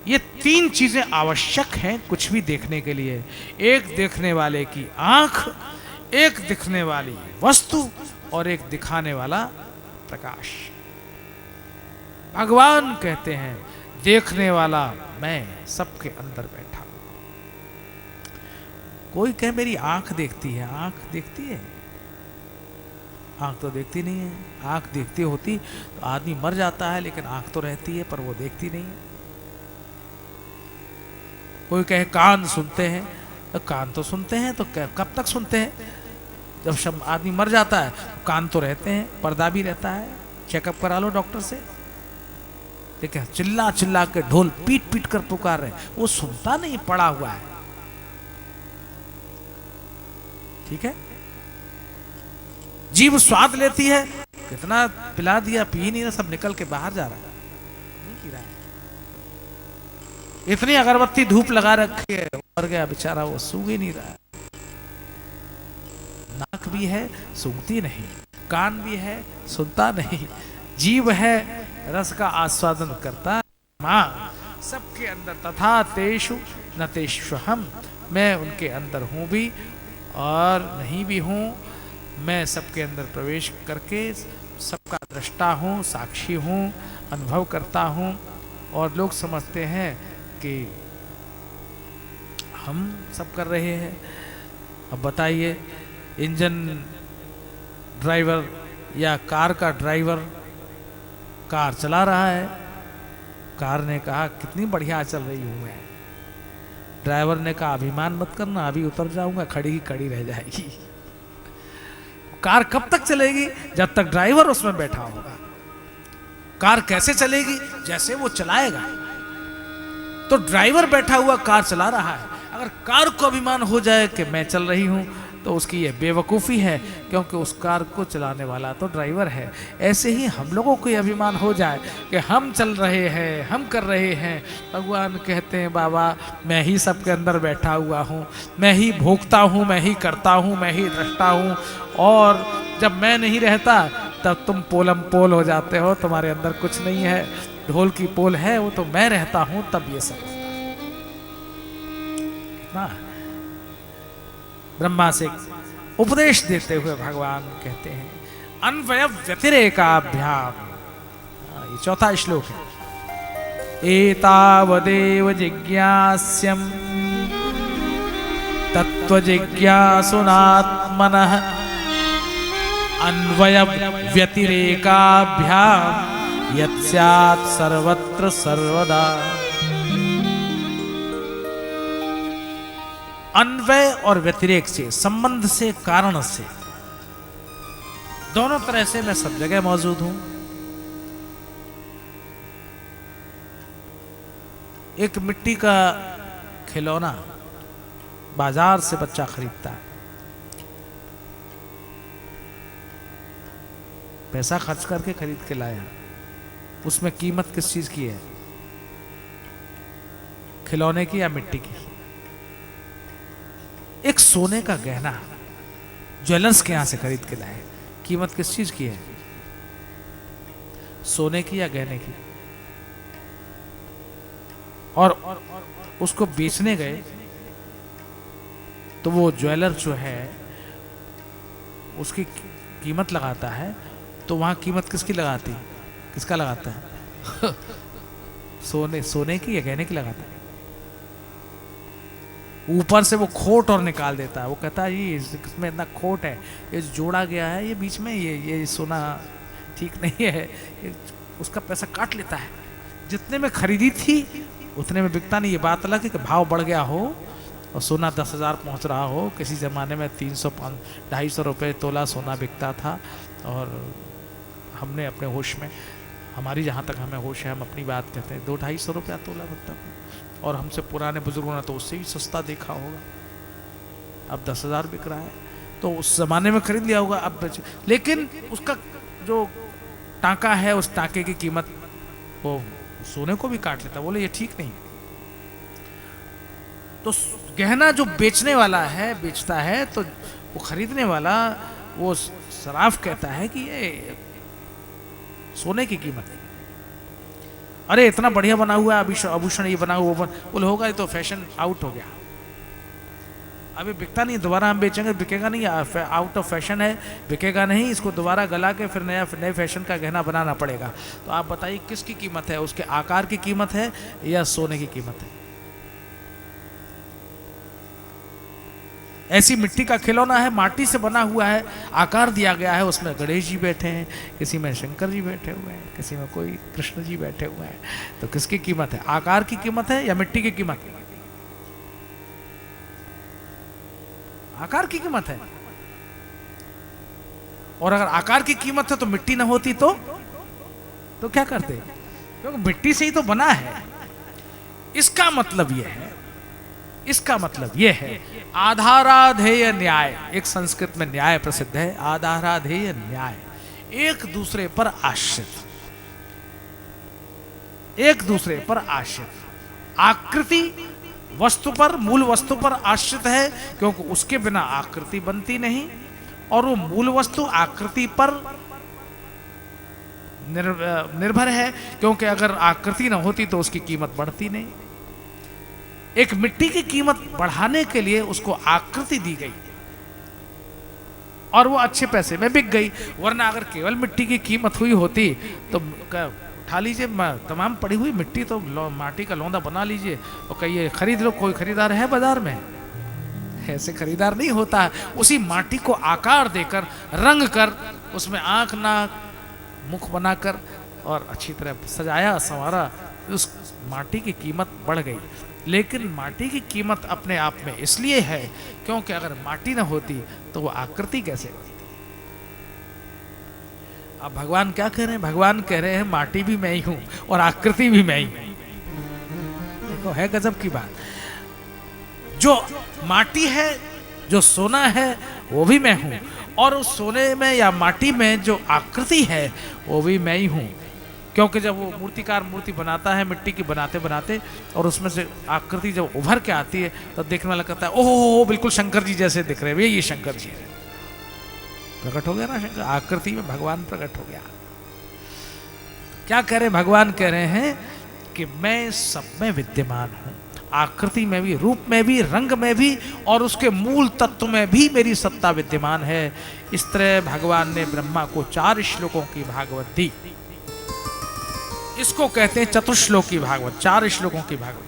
ये तीन चीजें आवश्यक हैं कुछ भी देखने के लिए। एक देखने वाले की आंख, एक दिखने वाली वस्तु, और एक दिखाने वाला प्रकाश। भगवान कहते हैं देखने वाला मैं सबके अंदर बैठा हूं। कोई कहे मेरी आंख देखती है, आंख देखती है? आंख तो देखती नहीं है। आंख देखती होती तो आदमी मर जाता है, लेकिन आंख तो रहती है, पर वो देखती नहीं है। कोई कहे कान सुनते हैं, तो कान तो सुनते हैं, तो कब तक सुनते हैं? जब आदमी मर जाता है कान तो रहते हैं, पर्दा भी रहता है, चेकअप करा लो डॉक्टर से। ठीक है, चिल्ला चिल्ला के ढोल पीट पीट कर पुकार रहे, वो सुनता नहीं, पड़ा हुआ है। ठीक है, जीभ स्वाद लेती है, कितना पिला दिया, पी नहीं रहा, सब निकल के बाहर जा रहा है, नहीं पी रहा है। इतनी अगरबत्ती धूप लगा रखी है, मर गया बेचारा, वो सूंघ ही नहीं रहा है। नाक भी है, सूंघती नहीं, कान भी है, सुनता नहीं, जीभ है, रस का आस्वादन करता। मां सबके अंदर, तथा तेषु न तेष्वहम्, मैं उनके अंदर हूं भी और नहीं भी हूं। मैं सबके अंदर प्रवेश करके सबका दृष्टा हूं, साक्षी हूं, अनुभव करता हूं। और लोग समझते हैं कि हम सब कर रहे हैं। अब बताइए, इंजन ड्राइवर या कार का ड्राइवर कार चला रहा है, कार ने कहा कितनी बढ़िया चल रही हूं मैं। ड्राइवर ने कहा अभिमान मत करना, अभी उतर जाऊंगा, खड़ी ही खड़ी रह जाएगी। कार कब तक चलेगी? जब तक ड्राइवर उसमें बैठा होगा। कार कैसे चलेगी? जैसे वो चलाएगा। तो ड्राइवर बैठा हुआ कार चला रहा है, अगर कार को अभिमान हो जाए कि मैं चल रही हूं, तो उसकी ये बेवकूफ़ी है, क्योंकि उस कार को चलाने वाला तो ड्राइवर है। ऐसे ही हम लोगों को ये अभिमान हो जाए कि हम चल रहे हैं, हम कर रहे हैं। भगवान कहते हैं बाबा मैं ही सबके अंदर बैठा हुआ हूँ, मैं ही भोगता हूँ, मैं ही करता हूँ, मैं ही दृष्टा हूँ, और जब मैं नहीं रहता तब तुम पोलम पोल हो जाते हो, तुम्हारे अंदर कुछ नहीं है, ढोल की पोल है, वो तो मैं रहता हूँ तब ये सब होता है। ब्रह्मा से उपदेश देते हुए भगवान कहते हैं अन्वय व्यतिरेकाभ्याम, ये चौथा श्लोक है। एतावदेव जिज्ञास्यम् तत्त्वजिज्ञासुनात्मनः अन्वय व्यतिरेकाभ्याम यत्स्यात् सर्वत्र सर्वदा। अन्वय और व्यतिरेक से, संबंध से, कारण से, दोनों तरह से मैं सब जगह मौजूद हूं। एक मिट्टी का खिलौना बाजार से बच्चा खरीदता है, पैसा खर्च करके खरीद के लाया, उसमें कीमत किस चीज की है? खिलौने की या मिट्टी की? एक सोने का गहना ज्वेलर्स के यहां से खरीद के लाए, कीमत किस चीज की है? सोने की या गहने की? और उसको बेचने गए तो वो ज्वेलर जो है उसकी कीमत लगाता है, तो वहां कीमत किसकी लगाती, किसका लगाता है? सोने की या गहने की लगाता है। ऊपर से वो खोट और निकाल देता है, वो कहता है ये इसमें इतना खोट है, ये जोड़ा गया है, ये बीच में ये सोना ठीक नहीं है, उसका पैसा काट लेता है। जितने में खरीदी थी उतने में बिकता नहीं। ये बात अलग है कि भाव बढ़ गया हो और सोना 10,000 पहुंच रहा हो। किसी ज़माने में 300-250 रुपये तोला सोना बिकता था, और हमने अपने होश में, हमारी जहाँ तक हमें होश है, हम अपनी बात कहते हैं, 200-250 रुपया तोला बिकता था। और हमसे पुराने बुजुर्गों ने तो उससे भी सस्ता देखा होगा। अब 10,000 बिक रहा है, तो उस ज़माने में खरीद लिया होगा, अब लेकिन उसका जो टाँका है, उस टाँके की कीमत वो सोने को भी काट लेता। बोले ये ठीक नहीं। तो गहना जो बेचने वाला है, बेचता है, तो वो खरीदने वाला वो सराफ कहता है कि ये सोने की कीमत है। अरे इतना बढ़िया बना हुआ है, आभूषण ये बना हुआ, बोले होगा ये तो फैशन आउट हो गया, अभी बिकता नहीं, दोबारा हम बेचेंगे, बिकेगा नहीं, आउट ऑफ फैशन है, बिकेगा नहीं, इसको दोबारा गला के फिर नए फैशन का गहना बनाना पड़ेगा। तो आप बताइए किसकी कीमत है? उसके आकार की कीमत है या सोने की कीमत है? ऐसी मिट्टी का खिलौना है, माटी से बना हुआ है, आकार दिया गया है, उसमें गणेश जी बैठे हैं, किसी में शंकर जी बैठे हुए हैं, किसी में कोई कृष्ण जी बैठे हुए हैं। तो किसकी कीमत है? आकार की कीमत है या मिट्टी की कीमत है? आकार की कीमत है। और अगर आकार की कीमत है तो मिट्टी ना होती तो क्या करते? क्योंकि मिट्टी से ही तो बना है। इसका मतलब यह है आधाराधेय न्याय। एक संस्कृत में न्याय प्रसिद्ध है, आधाराधेय न्याय। एक दूसरे पर आश्रित। आकृति वस्तु पर, मूल वस्तु पर आश्रित है, क्योंकि उसके बिना आकृति बनती नहीं, और वो मूल वस्तु आकृति पर निर्भर है, क्योंकि अगर आकृति न होती तो उसकी कीमत बढ़ती नहीं। एक मिट्टी की कीमत बढ़ाने के लिए उसको आकृति दी गई और वो अच्छे पैसे में बिक गई, वरना अगर केवल मिट्टी की कीमत हुई होती तो उठा लीजिए तमाम पड़ी हुई मिट्टी, तो माटी का लौंदा बना लीजिए और कहिए खरीद लो, कोई खरीदार है बाजार में? ऐसे खरीदार नहीं होता। उसी माटी को आकार देकर, रंग कर, उसमें आंख, नाक, मुख बनाकर और अच्छी तरह सजाया संवारा, उस माटी की कीमत बढ़ गई। लेकिन माटी की कीमत अपने आप में इसलिए है क्योंकि अगर माटी न होती तो वो आकृति कैसे बनती? अब भगवान क्या कह रहे हैं? भगवान कह रहे हैं माटी भी मैं ही हूं और आकृति भी मैं ही हूं। देखो है गजब की बात। जो माटी है, जो सोना है, वो भी मैं हूं, और उस सोने में या माटी में जो आकृति है वो भी मैं ही हूं। क्योंकि जब वो मूर्तिकार मूर्ति बनाता है मिट्टी की बनाते बनाते, और उसमें से आकृति जब उभर के आती है तब देखने वाला कहता है ओह बिल्कुल शंकर जी जैसे दिख रहे हैं, ये शंकर जी है। प्रकट हो गया ना शंकर, आकृति में भगवान प्रकट हो गया। क्या कह रहे भगवान? कह रहे हैं कि मैं सब में विद्यमान हूं, आकृति में भी, रूप में भी, रंग में भी, और उसके मूल तत्व में भी मेरी सत्ता विद्यमान है। इस तरह भगवान ने ब्रह्मा को 4 श्लोकों की भागवत दी। इसको कहते हैं चतुश्लोकी भागवत, 4 श्लोकों की भागवत।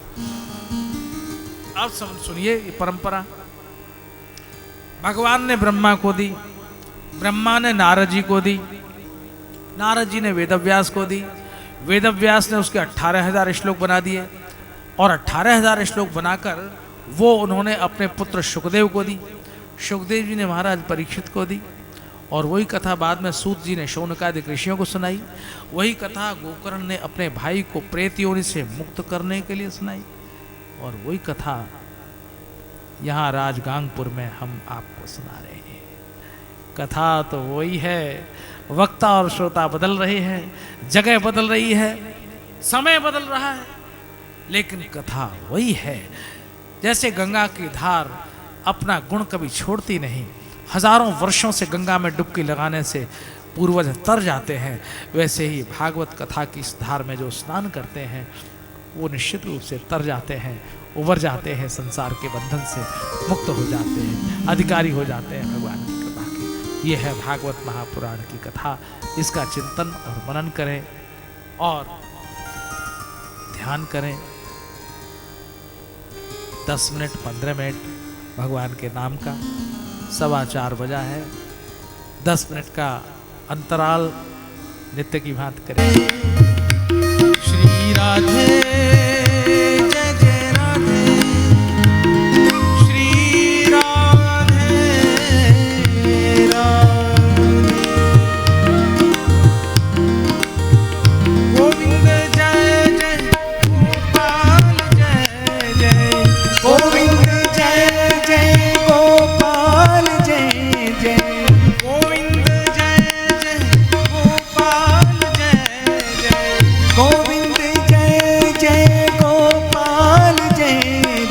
अब सुनिए ये परंपरा। भगवान ने ब्रह्मा को दी, ब्रह्मा ने नारद जी को दी, नारद जी ने वेदव्यास को दी, वेदव्यास ने उसके 18,000 श्लोक बना दिए, और 18,000 श्लोक बनाकर वो उन्होंने अपने पुत्र शुकदेव को दी, शुकदेव जी ने महाराज परीक्षित को दी, और वही कथा बाद में सूत जी ने शौनकादिक ऋषियों को सुनाई। वही कथा गोकर्ण ने अपने भाई को प्रेत योनि से मुक्त करने के लिए सुनाई, और वही कथा यहाँ राजगांगपुर में हम आपको सुना रहे हैं। कथा तो वही है, वक्ता और श्रोता बदल रहे हैं, जगह बदल रही है, समय बदल रहा है, लेकिन कथा वही है। जैसे गंगा की धार अपना गुण कभी छोड़ती नहीं, हजारों वर्षों से गंगा में डुबकी लगाने से पूर्वज तर जाते हैं, वैसे ही भागवत कथा की इस धार में जो स्नान करते हैं वो निश्चित रूप से तर जाते हैं, उबर जाते हैं, संसार के बंधन से मुक्त हो जाते हैं, अधिकारी हो जाते हैं भगवान की कृपा की। ये है भागवत महापुराण की कथा। इसका चिंतन और मनन करें और ध्यान करें। 10 मिनट 15 मिनट भगवान के नाम का, 4:15 बजा है, 10 मिनट का अंतराल नित्य की भांति करें। श्री राधे जय जय राधे, श्री राधे राधे, गोविंद जय जय गोपाल जय जय, गोविंद जय जय गोपाल जय जय, गोविंद जय जय गोपाल जय जय, गोविंद जय जय गोपाल जय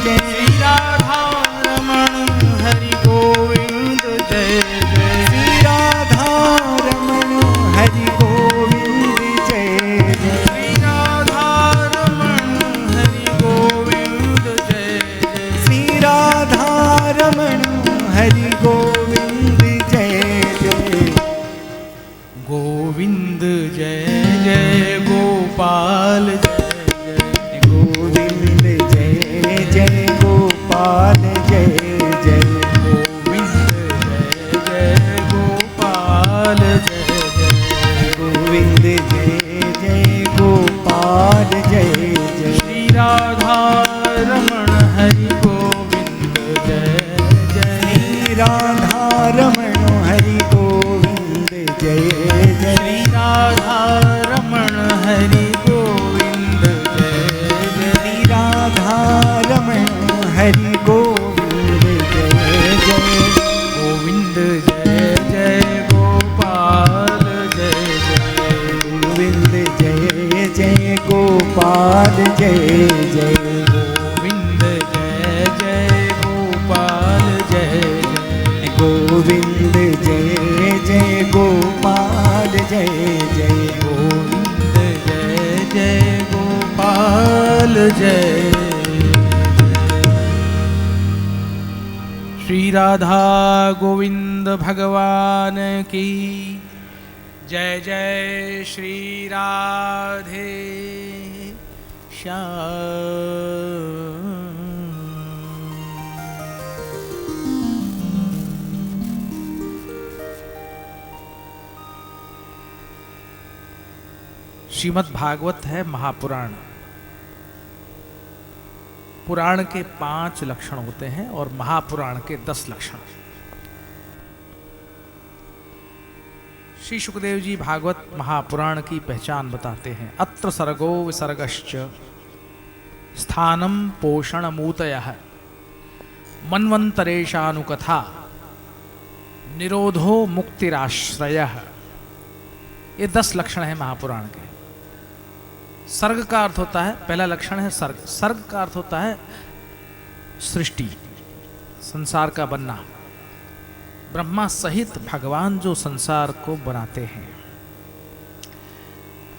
जय, श्री राधा रमण हरि गोविंद जय जय, श्री राधा रमण हरि गोविंद जय जय, श्री राधा रमण हरि गोविंद जय जय, श्री राधा रमण हरि गोविंद जय जय, गोविंद जय जय गोपाल जय जय, गोविंद जय जय गोपाल जय जय, गोविंद जय जय गोपाल जय जय, गोविंद जय जय गोपाल जय जय, श्री राधा रमण हरि गोविंद जय जय, श्री राधा रमण हरि गोविंद जय जय, श्री राधा रमण हरि गोविंद जय जय, श्री राधा रमण हरि गोविंद जय जय, गोविंद जय जय गोपाल जय जय, गोविंद जय जय गोपाल जय जय, गोविंद जय जय गोपाल जय जय, गोविंद जय जय गोपाल जय जय, गोविंद जय जय गोपाल जय। श्री राधा गोविंद भगवान की जय जय, श्री राधे श्याम। श्रीमद् भागवत है महापुराण। पुराण के 5 लक्षण होते हैं और महापुराण के 10 लक्षण। श्री सुखदेव जी भागवत महापुराण की पहचान बताते हैं। अत्र सर्गो विसर्गश्च स्थानम पोषण मूतयः मन्वंतरेशानुकथा निरोधो मुक्तिराश्रयः। ये 10 लक्षण है महापुराण के। सर्ग का अर्थ होता है, पहला लक्षण है सर्ग। सर्ग का अर्थ होता है सृष्टि, संसार का बनना। ब्रह्मा सहित भगवान जो संसार को बनाते हैं।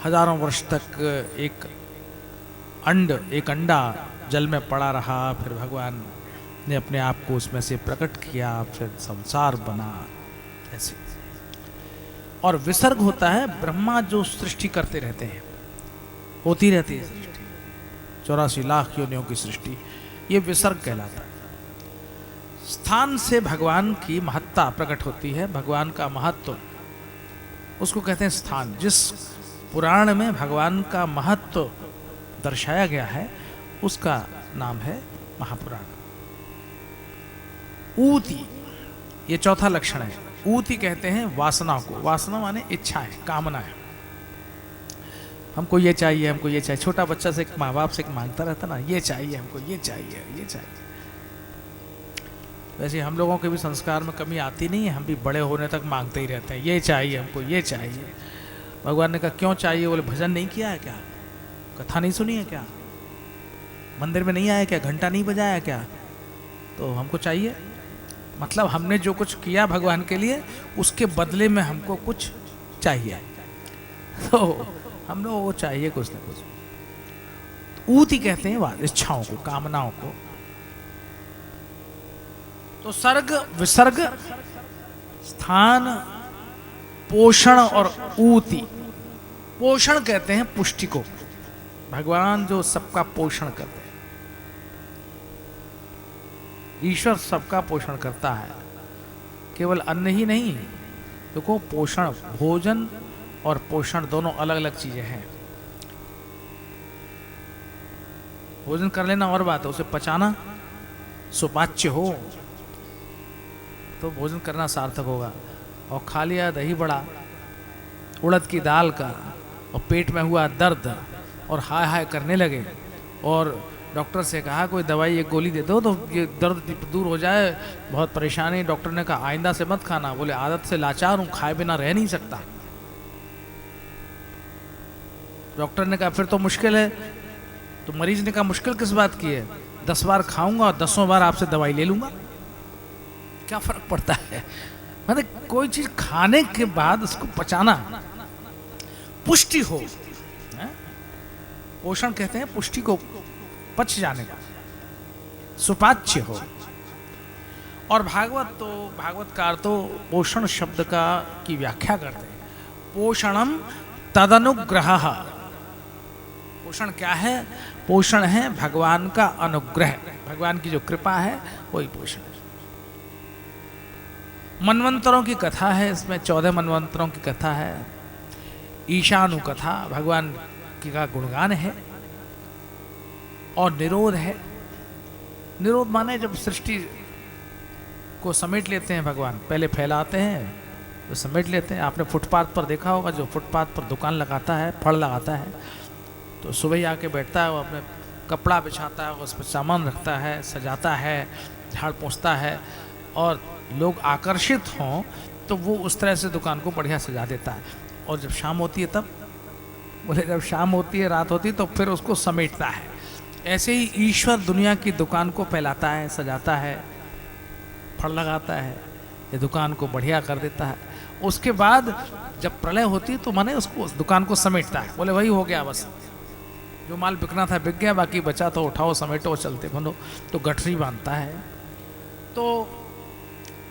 हजारों वर्ष तक एक अंडा जल में पड़ा रहा, फिर भगवान ने अपने आप को उसमें से प्रकट किया, फिर संसार बना, ऐसे। और विसर्ग होता है ब्रह्मा जो सृष्टि करते रहते हैं, होती रहती है सृष्टि, 84 लाख योनियों की सृष्टि, ये विसर्ग कहलाता है। स्थान से भगवान की महत्ता प्रकट होती है, भगवान का महत्व, उसको कहते हैं स्थान। जिस पुराण में भगवान का महत्व दर्शाया गया है उसका नाम है महापुराण। ऊती, ये चौथा लक्षण है। ऊती कहते हैं वासना को। वासना माने इच्छाएं, कामनाएं। हमको ये चाहिए, हमको ये चाहिए। छोटा बच्चा से माँ बाप से मांगता रहता ना, ये चाहिए हमको, ये चाहिए, ये चाहिए। वैसे हम लोगों के भी संस्कार में कमी आती नहीं है, हम भी बड़े होने तक मांगते ही रहते हैं, ये चाहिए हमको, ये चाहिए। भगवान ने कहा क्यों चाहिए? बोले भजन नहीं किया है क्या? कथा नहीं सुनी है क्या? मंदिर में नहीं आया क्या? घंटा नहीं बजाया क्या? तो हमको चाहिए। मतलब हमने जो कुछ किया भगवान के लिए, उसके बदले में हमको कुछ चाहिए। तो हम लोग वो चाहिए कुछ ना कुछ। ऊती कहते हैं इच्छाओं को, कामनाओं को। तो सर्ग, विसर्ग, स्थान, पोषण और ऊती। पोषण कहते हैं पुष्टि को। भगवान जो सबका पोषण करते हैं, ईश्वर सबका पोषण करता है, केवल अन्न ही नहीं। देखो पोषण, भोजन और पोषण दोनों अलग अलग चीजें हैं। भोजन कर लेना और बात है, उसे पचाना सुपाच्य हो तो भोजन करना सार्थक होगा। और खा लिया दही बड़ा, उड़द की दाल का, और पेट में हुआ दर्द और हाय हाय करने लगे, और डॉक्टर से कहा कोई दवाई, एक गोली दे दो तो ये दर्द दूर हो जाए, बहुत परेशानी। डॉक्टर ने कहा आइंदा से मत खाना। बोले आदत से लाचार हूं, खाए बिना रह नहीं सकता। डॉक्टर ने कहा फिर तो मुश्किल है। तो मरीज ने कहा मुश्किल किस बात की है? 10 बार खाऊंगा और 10वें बार आपसे दवाई ले लूंगा, क्या फर्क पड़ता है? मतलब कोई चीज खाने के बाद उसको पचाना, पुष्टि हो। पोषण कहते हैं पुष्टि को, पच जाने का, सुपाच्य हो। और भागवतकार तो पोषण शब्द की व्याख्या करते हैं, पोषणम तदनुग्रह। पोषण क्या है? पोषण है भगवान का अनुग्रह, भगवान की जो कृपा है वही पोषण है। मनवंतरों की कथा है इसमें, 14 मनवंतरों की कथा है। ईशानु कथा, भगवान की का गुणगान है। और निरोध है। निरोध माने जब सृष्टि को समेट लेते हैं भगवान, पहले फैलाते हैं तो समेट लेते हैं। आपने फुटपाथ पर देखा होगा, जो फुटपाथ पर दुकान लगाता है, फल लगाता है, तो सुबह ही आके बैठता है, वो अपने कपड़ा बिछाता है, उस पर सामान रखता है, सजाता है, झाड़ पोंछता है, और लोग आकर्षित हों तो वो उस तरह से दुकान को बढ़िया सजा देता है। और जब शाम होती है तब, बोले जब शाम होती है, रात होती है, तो फिर उसको समेटता है। ऐसे ही ईश्वर दुनिया की दुकान को फैलाता है, सजाता है, फल लगाता है, ये दुकान को बढ़िया कर देता है। उसके बाद जब प्रलय होती है तो माने उसको, उस दुकान को समेटता है। बोले वही हो गया, बस जो माल बिकना था बिक गया, बाकी बचा तो उठाओ, समेटो, चलते बनो, तो गठरी बांधता है। तो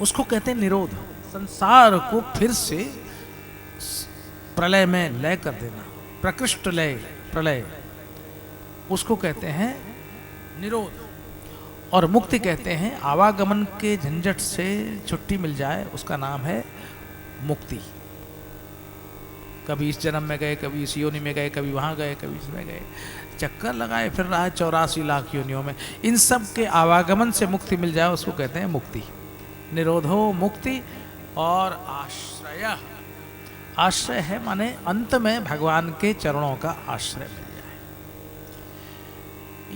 उसको कहते हैं निरोध। संसार को फिर से प्रलय में लय कर देना, प्रकृष्ट लय, प्रलय, उसको कहते हैं निरोध। और मुक्ति कहते हैं आवागमन के झंझट से छुट्टी मिल जाए, उसका नाम है मुक्ति। कभी इस जन्म में गए, कभी इस योनि में गए, कभी वहाँ गए, कभी इसमें गए, चक्कर लगाए फिर रहा है 84 लाख योनियों में। इन सब के आवागमन से मुक्ति मिल जाए, उसको कहते हैं मुक्ति। निरोधो मुक्ति और आश्रय। आश्रय है माने अंत में भगवान के चरणों का आश्रय मिल जाए।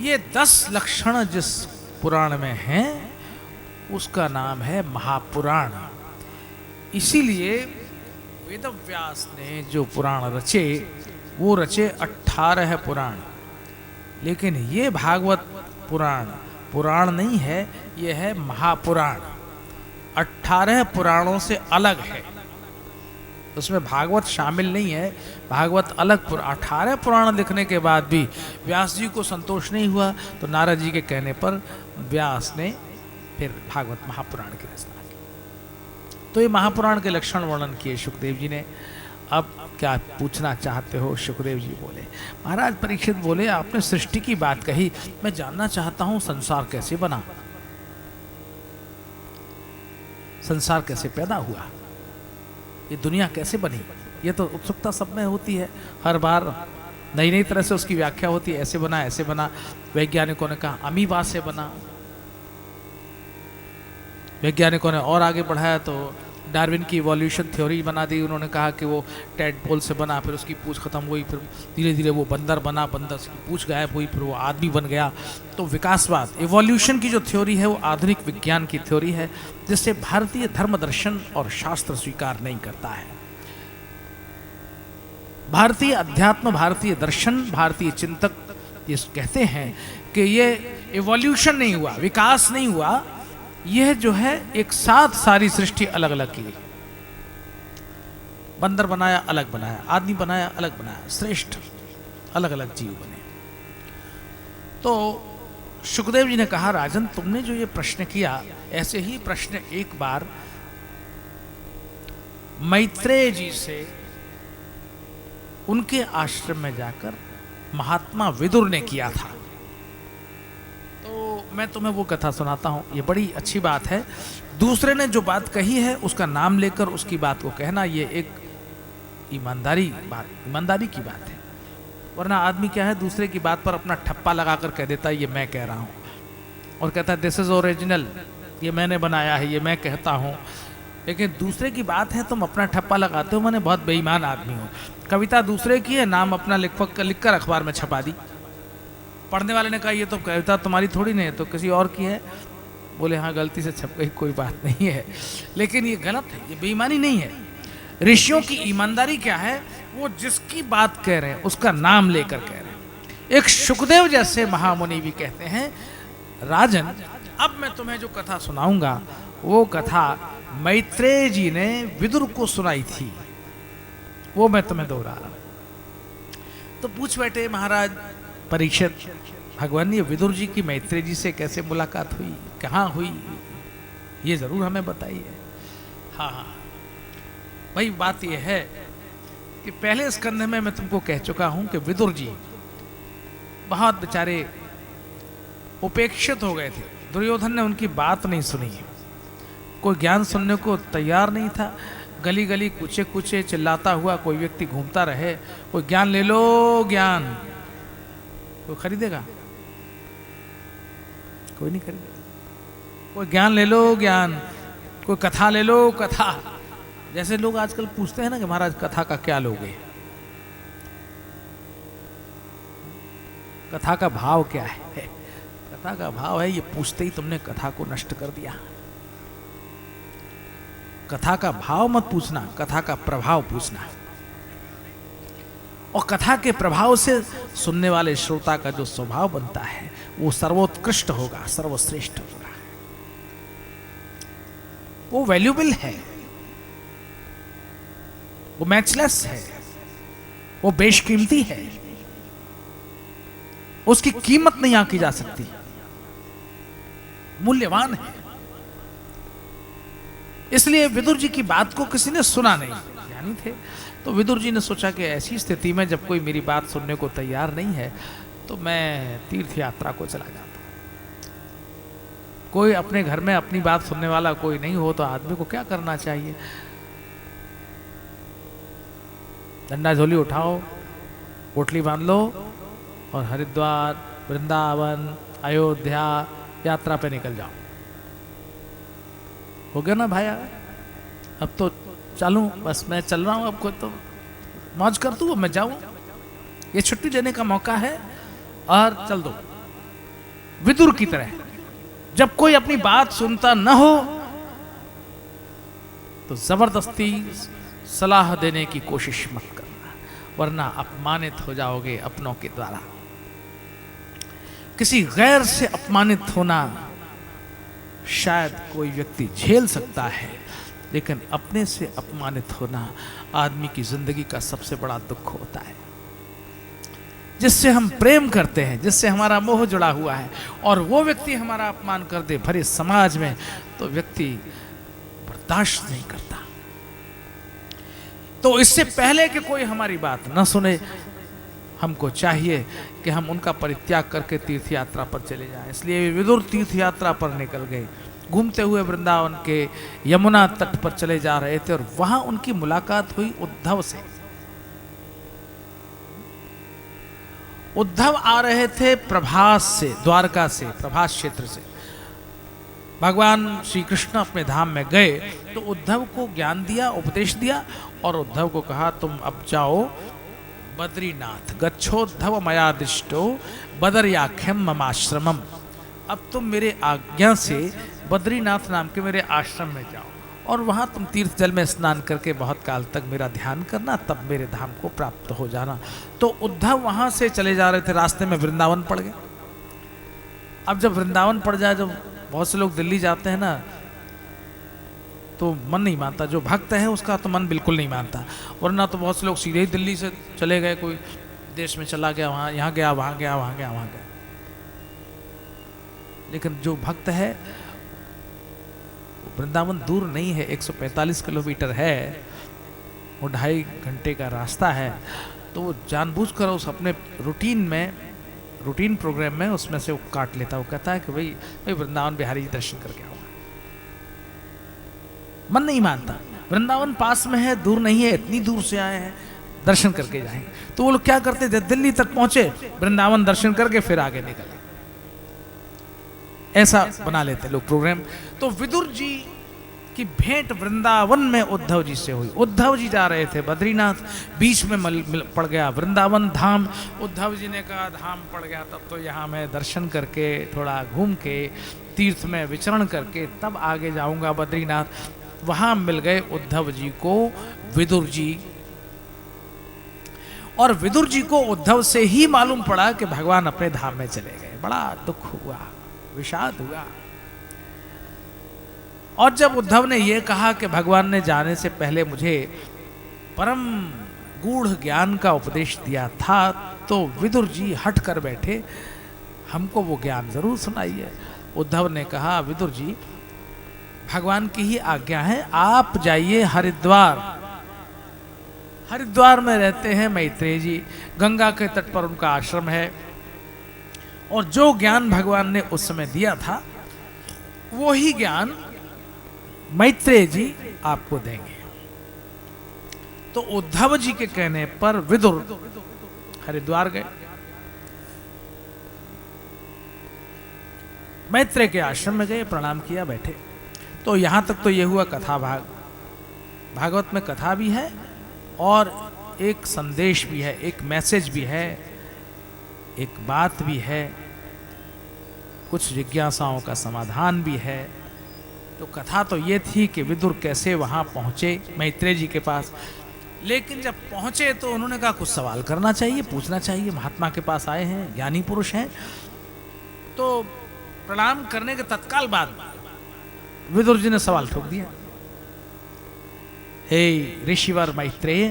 ये 10 लक्षण जिस पुराण में हैं उसका नाम है महापुराण। इसीलिए वेदव्यास ने जो पुराण रचे वो रचे 18 पुराण, लेकिन ये भागवत पुराण नहीं है, ये है महापुराण। 18 पुराणों से अलग है, उसमें भागवत शामिल नहीं है, भागवत अलग 18 पुराण लिखने के बाद भी व्यास जी को संतोष नहीं हुआ, तो नारद जी के कहने पर व्यास ने फिर भागवत महापुराण की रचना की। तो ये महापुराण के लक्षण वर्णन किए सुखदेव जी ने। अब क्या पूछना चाहते हो? सुखदेव जी बोले, महाराज परीक्षित बोले, आपने सृष्टि की बात कही, मैं जानना चाहता हूं संसार कैसे बना, संसार कैसे पैदा हुआ, ये दुनिया कैसे बनी। ये तो उत्सुकता सब में होती है, हर बार नई नई तरह से उसकी व्याख्या होती है, ऐसे बना ऐसे बना। वैज्ञानिकों ने कहा अमीबा से बना, वैज्ञानिकों ने और आगे बढ़ाया तो डार्विन की इवोल्यूशन थ्योरी बना दी। उन्होंने कहा कि वो टैडपोल से बना, फिर उसकी पूंछ खत्म हुई, फिर धीरे धीरे वो बंदर बना, बंदर की पूंछ गायब हुई, फिर वो आदमी बन गया। तो विकासवाद, इवोल्यूशन की जो थ्योरी है वो आधुनिक विज्ञान की थ्योरी है, जिससे भारतीय धर्म दर्शन और शास्त्र स्वीकार नहीं करता है। भारतीय अध्यात्म, भारतीय दर्शन, भारतीय चिंतक ये कहते हैं कि ये इवोल्यूशन नहीं हुआ, विकास नहीं हुआ, यह जो है एक साथ सारी सृष्टि अलग अलग की गई। बंदर बनाया अलग बनाया, आदमी बनाया अलग बनाया, श्रेष्ठ अलग अलग जीव बने। तो सुखदेव जी ने कहा, राजन तुमने जो ये प्रश्न किया, ऐसे ही प्रश्न एक बार मैत्रेय जी से उनके आश्रम में जाकर महात्मा विदुर ने किया था। तो मैं तुम्हें वो कथा सुनाता हूं, ये बड़ी अच्छी बात है। दूसरे ने जो बात कही है उसका नाम लेकर उसकी बात को कहना, ये एक ईमानदारी की बात है। वरना आदमी क्या है, दूसरे की बात पर अपना ठप्पा लगाकर कह देता है ये मैं कह रहा हूं, और कहता है दिस इज ओरिजिनल, ये मैंने बनाया है, ये मैं कहता हूं। लेकिन दूसरे की बात है, तुम अपना ठप्पा लगाते हो, मैंने बहुत बेईमान आदमी हो। कविता दूसरे की है, नाम अपना लिखकर अखबार में छपा दी। पढ़ने वाले ने कहा ये तो कविता तुम्हारी थोड़ी नहीं है, तो किसी और की है। बोले हाँ गलती से छप गई, कोई बात नहीं है। लेकिन ये गलत है, ये बेईमानी नहीं है। ऋषियों की ईमानदारी क्या है, वो जिसकी बात कह रहे हैं उसका नाम लेकर कह रहे हैं। एक सुखदेव जैसे महामुनि भी कहते हैं, राजन अब मैं तुम्हें जो कथा सुनाऊंगा वो कथा मैत्रेय जी ने विदुर को सुनाई थी, वो मैं तुम्हें दोहरा रहा हूं। तो पूछ बैठे महाराज परीक्षित, भगवान ये विदुर जी की मैत्रेय जी से कैसे मुलाकात हुई, कहाँ हुई, ये जरूर हमें बताइए। हाँ, भाई बात यह है कि पहले स्कंध में मैं तुमको कह चुका हूं कि विदुर जी बहुत बेचारे उपेक्षित हो गए थे। दुर्योधन ने उनकी बात नहीं सुनी, कोई ज्ञान सुनने को तैयार नहीं था। गली गली कूचे कूचे चिल्लाता हुआ कोई व्यक्ति घूमता रहे, कोई ज्ञान ले लो ज्ञान, कोई खरीदेगा? कोई नहीं खरीदेगा। कोई ज्ञान ले लो ज्ञान, कोई कथा ले लो कथा। जैसे लोग आजकल पूछते हैं ना कि महाराज कथा का क्या लोगे, कथा का भाव क्या है? कथा का भाव है, ये पूछते ही तुमने कथा को नष्ट कर दिया। कथा का भाव मत पूछना, कथा का प्रभाव पूछना। और कथा के प्रभाव से सुनने वाले श्रोता का जो स्वभाव बनता है वो सर्वोत्कृष्ट होगा, सर्वश्रेष्ठ होगा, वो वैल्यूएबल है, वो मैचलेस है, वो बेशकीमती है, उसकी कीमत नहीं आंकी जा सकती, मूल्यवान है। इसलिए विदुर जी की बात को किसी ने सुना नहीं, ज्ञानी थे। तो विदुर जी ने सोचा कि ऐसी स्थिति में जब कोई मेरी बात सुनने को तैयार नहीं है तो मैं तीर्थ यात्रा को चला जाता हूं। कोई अपने घर में अपनी बात सुनने वाला कोई नहीं हो तो आदमी को क्या करना चाहिए? डंडा झोली उठाओ, पोटली बांध लो और हरिद्वार, वृंदावन, अयोध्या यात्रा पे निकल जाओ। हो गया ना भाई? अब तो चलूं, बस मैं चल रहा हूं, आपको तो मौज कर दूं, मैं जाऊं, ये छुट्टी देने का मौका है और चल दो। विदुर की तरह जब कोई अपनी बात सुनता न हो तो जबरदस्ती सलाह देने की कोशिश मत करना, वरना अपमानित हो जाओगे अपनों के द्वारा। किसी गैर से अपमानित होना शायद कोई व्यक्ति झेल सकता है, लेकिन अपने से अपमानित होना आदमी की जिंदगी का सबसे बड़ा दुख होता है। जिससे हम प्रेम करते हैं, जिससे हमारा मोह जुड़ा हुआ है, और वो व्यक्ति हमारा अपमान कर दे भरे समाज में, तो व्यक्ति बर्दाश्त नहीं करता। तो इससे पहले कि कोई हमारी बात न सुने, हमको चाहिए कि हम उनका परित्याग करके तीर्थ यात्रा पर चले जाएं। इसलिए विदुर तीर्थ यात्रा पर निकल गए। घूमते हुए वृंदावन के यमुना तट पर चले जा रहे थे और वहां उनकी मुलाकात हुई उद्धव से। उद्धव आ रहे थे प्रभास से, द्वारका से, प्रभास क्षेत्र से। भगवान श्री कृष्ण अपने धाम में गए तो उद्धव को ज्ञान दिया, उपदेश दिया, और उद्धव को कहा तुम अब जाओ बद्रीनाथ, गच्छोद्धव मया दिष्टो बदर्याख्यम ममाश्रमम। अब तुम मेरे आज्ञा से बद्रीनाथ नाम के मेरे आश्रम में जाओ और वहां तुम तीर्थ जल में स्नान करके बहुत काल तक मेरा ध्यान करना, तब मेरे धाम को प्राप्त हो जाना। तो उद्धव वहां से चले जा रहे थे, रास्ते में वृंदावन पड़ गए। अब जब वृंदावन पड़ जाए, जब बहुत से लोग दिल्ली जाते हैं ना, तो मन नहीं मानता। जो भक्त है उसका तो मन बिल्कुल नहीं मानता, वरना तो बहुत से लोग सीधे ही दिल्ली से चले गए, कोई देश में चला गया, वहाँ यहाँ गया, वहाँ गया, वहाँ गया, वहाँ गया। लेकिन जो भक्त है, वृंदावन दूर नहीं है, 145 किलोमीटर है, वो 2.5 घंटे का रास्ता है। तो वो जानबूझकर उस अपने रूटीन प्रोग्राम में उसमें से वो काट लेता। वो कहता है कि भाई वृंदावन बिहारी जी दर्शन करके आओ। मन नहीं मानता, वृंदावन पास में है, दूर नहीं है, इतनी दूर से आए हैं, दर्शन करके जाएंगे। तो वो लोग क्या करते थे, दिल्ली तक पहुंचे, वृंदावन दर्शन करके फिर आगे निकले, ऐसा बना लेते लोग प्रोग्राम। तो विदुर जी की भेंट वृंदावन में उद्धव जी से हुई। उद्धव जी जा रहे थे बद्रीनाथ, बीच में पड़ गया वृंदावन धाम। उद्धव जी ने कहा धाम पड़ गया, तब तो यहाँ मैं दर्शन करके, थोड़ा घूम के, तीर्थ में विचरण करके तब आगे जाऊंगा बद्रीनाथ। वहां मिल गए उद्धव जी को विदुर जी, और विदुर जी को उद्धव से ही मालूम पड़ा कि भगवान अपने धाम में चले गए। बड़ा दुख हुआ, विषाद हुआ। और जब उद्धव ने यह कहा कि भगवान ने जाने से पहले मुझे परम गूढ़ ज्ञान का उपदेश दिया था, तो विदुर जी हट कर बैठे, हमको वो ज्ञान जरूर सुनाइए। उद्धव ने कहा विदुर जी, भगवान की ही आज्ञा है, आप जाइए हरिद्वार। हरिद्वार में रहते हैं मैत्रेय जी, गंगा के तट पर उनका आश्रम है, और जो ज्ञान भगवान ने उस समय दिया था वो ही ज्ञान मैत्रेय जी आपको देंगे। तो उद्धव जी के कहने पर विदुर हरिद्वार गए, मैत्रेय के आश्रम में गए, प्रणाम किया, बैठे। तो यहां तक तो ये हुआ कथा भाग। भागवत में कथा भी है और एक संदेश भी है, एक मैसेज भी है, एक बात भी है, कुछ जिज्ञासाओं का समाधान भी है। तो कथा तो ये थी कि विदुर कैसे वहां पहुंचे मैत्रेय जी के पास। लेकिन जब पहुंचे तो उन्होंने कहा कुछ सवाल करना चाहिए, पूछना चाहिए, महात्मा के पास आए हैं, ज्ञानी पुरुष हैं। तो प्रणाम करने के तत्काल बाद विदुर जी ने सवाल ठोक दिया, हे ऋषिवर मैत्रेय,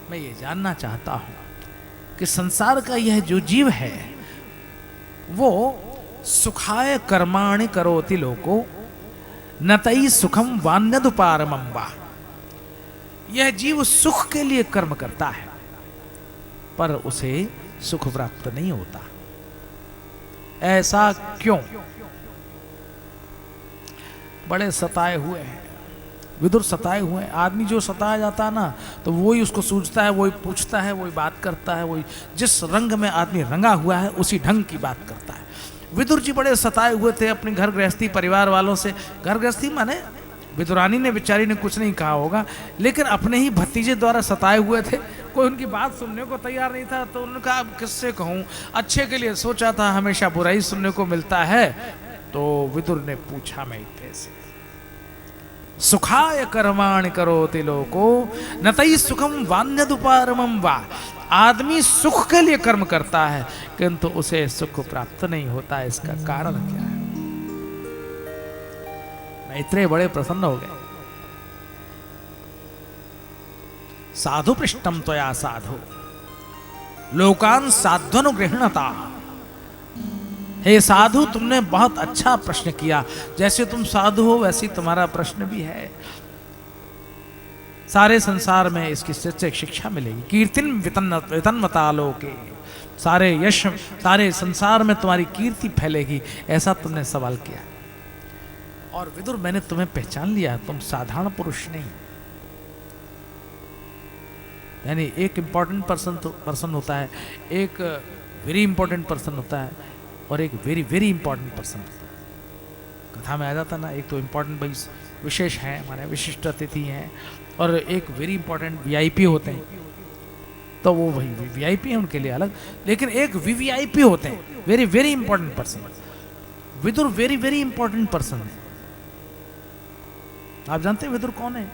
मैं ये जानना चाहता हूं कि संसार का यह जो जीव है वो सुखाय कर्माणि करोति लोको नतई सुखम वान्यदुपारमं वा। यह जीव सुख के लिए कर्म करता है पर उसे सुख प्राप्त नहीं होता, ऐसा क्यों? बड़े सताए हुए हैं विदुर, सताए हुए हैं। आदमी जो सताया जाता है ना, तो वही उसको सूझता है, वही पूछता है, वही बात करता है, वही जिस रंग में आदमी रंगा हुआ है उसी ढंग की बात करता है। विदुर जी बड़े सताए हुए थे अपने घर गृहस्थी परिवार वालों से। घर गृहस्थी माने विदुरानी ने बेचारी ने कुछ नहीं कहा होगा, लेकिन अपने ही भतीजे द्वारा सताए हुए थे, कोई उनकी बात सुनने को तैयार नहीं था, तो उन्होंने कहा अब किससे कहूं, अच्छे के लिए सोचा था, हमेशा बुराई सुनने को मिलता है। तो विदुर ने पूछा मैत्रेय से, सुखाय कर्माणि करोति लोको नतई सुखम वान्यदुपारमं वा। आदमी सुख के लिए कर्म करता है किंतु उसे सुख प्राप्त नहीं होता, इसका कारण क्या है? मैत्रेय बड़े प्रसन्न हो गए। साधु पृष्ठम त्वया साधु लोकान साध्वनुगृह्णता। हे साधु, तुमने बहुत अच्छा प्रश्न किया, जैसे तुम साधु हो वैसी तुम्हारा प्रश्न भी है। सारे संसार में इसकी सच्ची शिक्षा मिलेगी। कीर्तिन वितन्वता लोके, सारे यश सारे संसार में तुम्हारी कीर्ति फैलेगी, ऐसा तुमने सवाल किया। और विदुर, मैंने तुम्हें पहचान लिया, तुम साधारण पुरुष नहीं। यानी एक इंपॉर्टेंट पर्सन होता है, एक वेरी इंपॉर्टेंट पर्सन होता है, और एक वेरी वेरी इंपॉर्टेंट पर्सन होता है। कथा में आ जाता ना, एक तो इंपॉर्टेंट भाई विशेष हैं, हमारे विशिष्ट अतिथि हैं, और एक वेरी इंपॉर्टेंट वीआईपी होते हैं, तो वो वही वीआईपी है उनके लिए अलग, लेकिन एक वीवीआईपी होते हैं, very very important person. Vidur very very important person है। आप जानते हैं विदुर कौन है?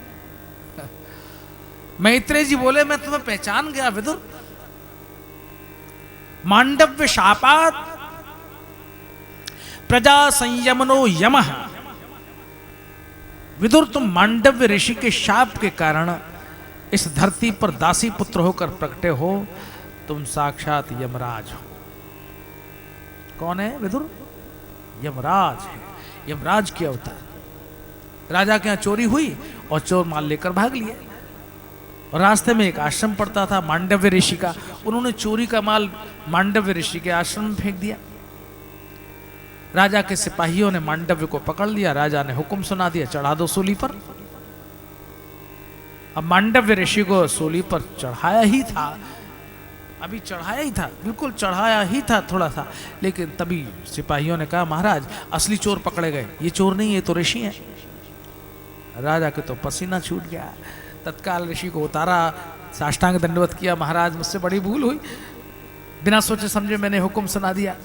मैत्रेय जी बोले, मैं तुम्हें पहचान गया विदुर। मांडव्य शापात प्रजा संयमनो यमः। विदुर, तुम मांडव्य ऋषि के शाप के कारण इस धरती पर दासी पुत्र होकर प्रकटे हो, तुम साक्षात यमराज हो। कौन है विदुर? यमराज है, यमराज के अवतार। राजा के यहां चोरी हुई और चोर माल लेकर भाग लिए, और रास्ते में एक आश्रम पड़ता था मांडव्य ऋषि का, उन्होंने चोरी का माल मांडव्य ऋषि के आश्रम में फेंक दिया। राजा के सिपाहियों ने मांडव्य को पकड़ लिया, राजा ने हुक्म सुना दिया, चढ़ा दो सूली पर। अब मांडव्य ऋषि को सूली पर चढ़ाया ही था, अभी चढ़ाया ही था, बिल्कुल चढ़ाया ही था थोड़ा सा, लेकिन तभी सिपाहियों ने कहा, महाराज असली चोर पकड़े गए, ये चोर नहीं, ये तो ऋषि हैं। राजा के तो पसीना छूट गया, तत्काल ऋषि को उतारा, साष्टांग दंडवत किया, महाराज मुझसे बड़ी भूल हुई, बिना सोचे समझे मैंने हुक्म सुना दिया।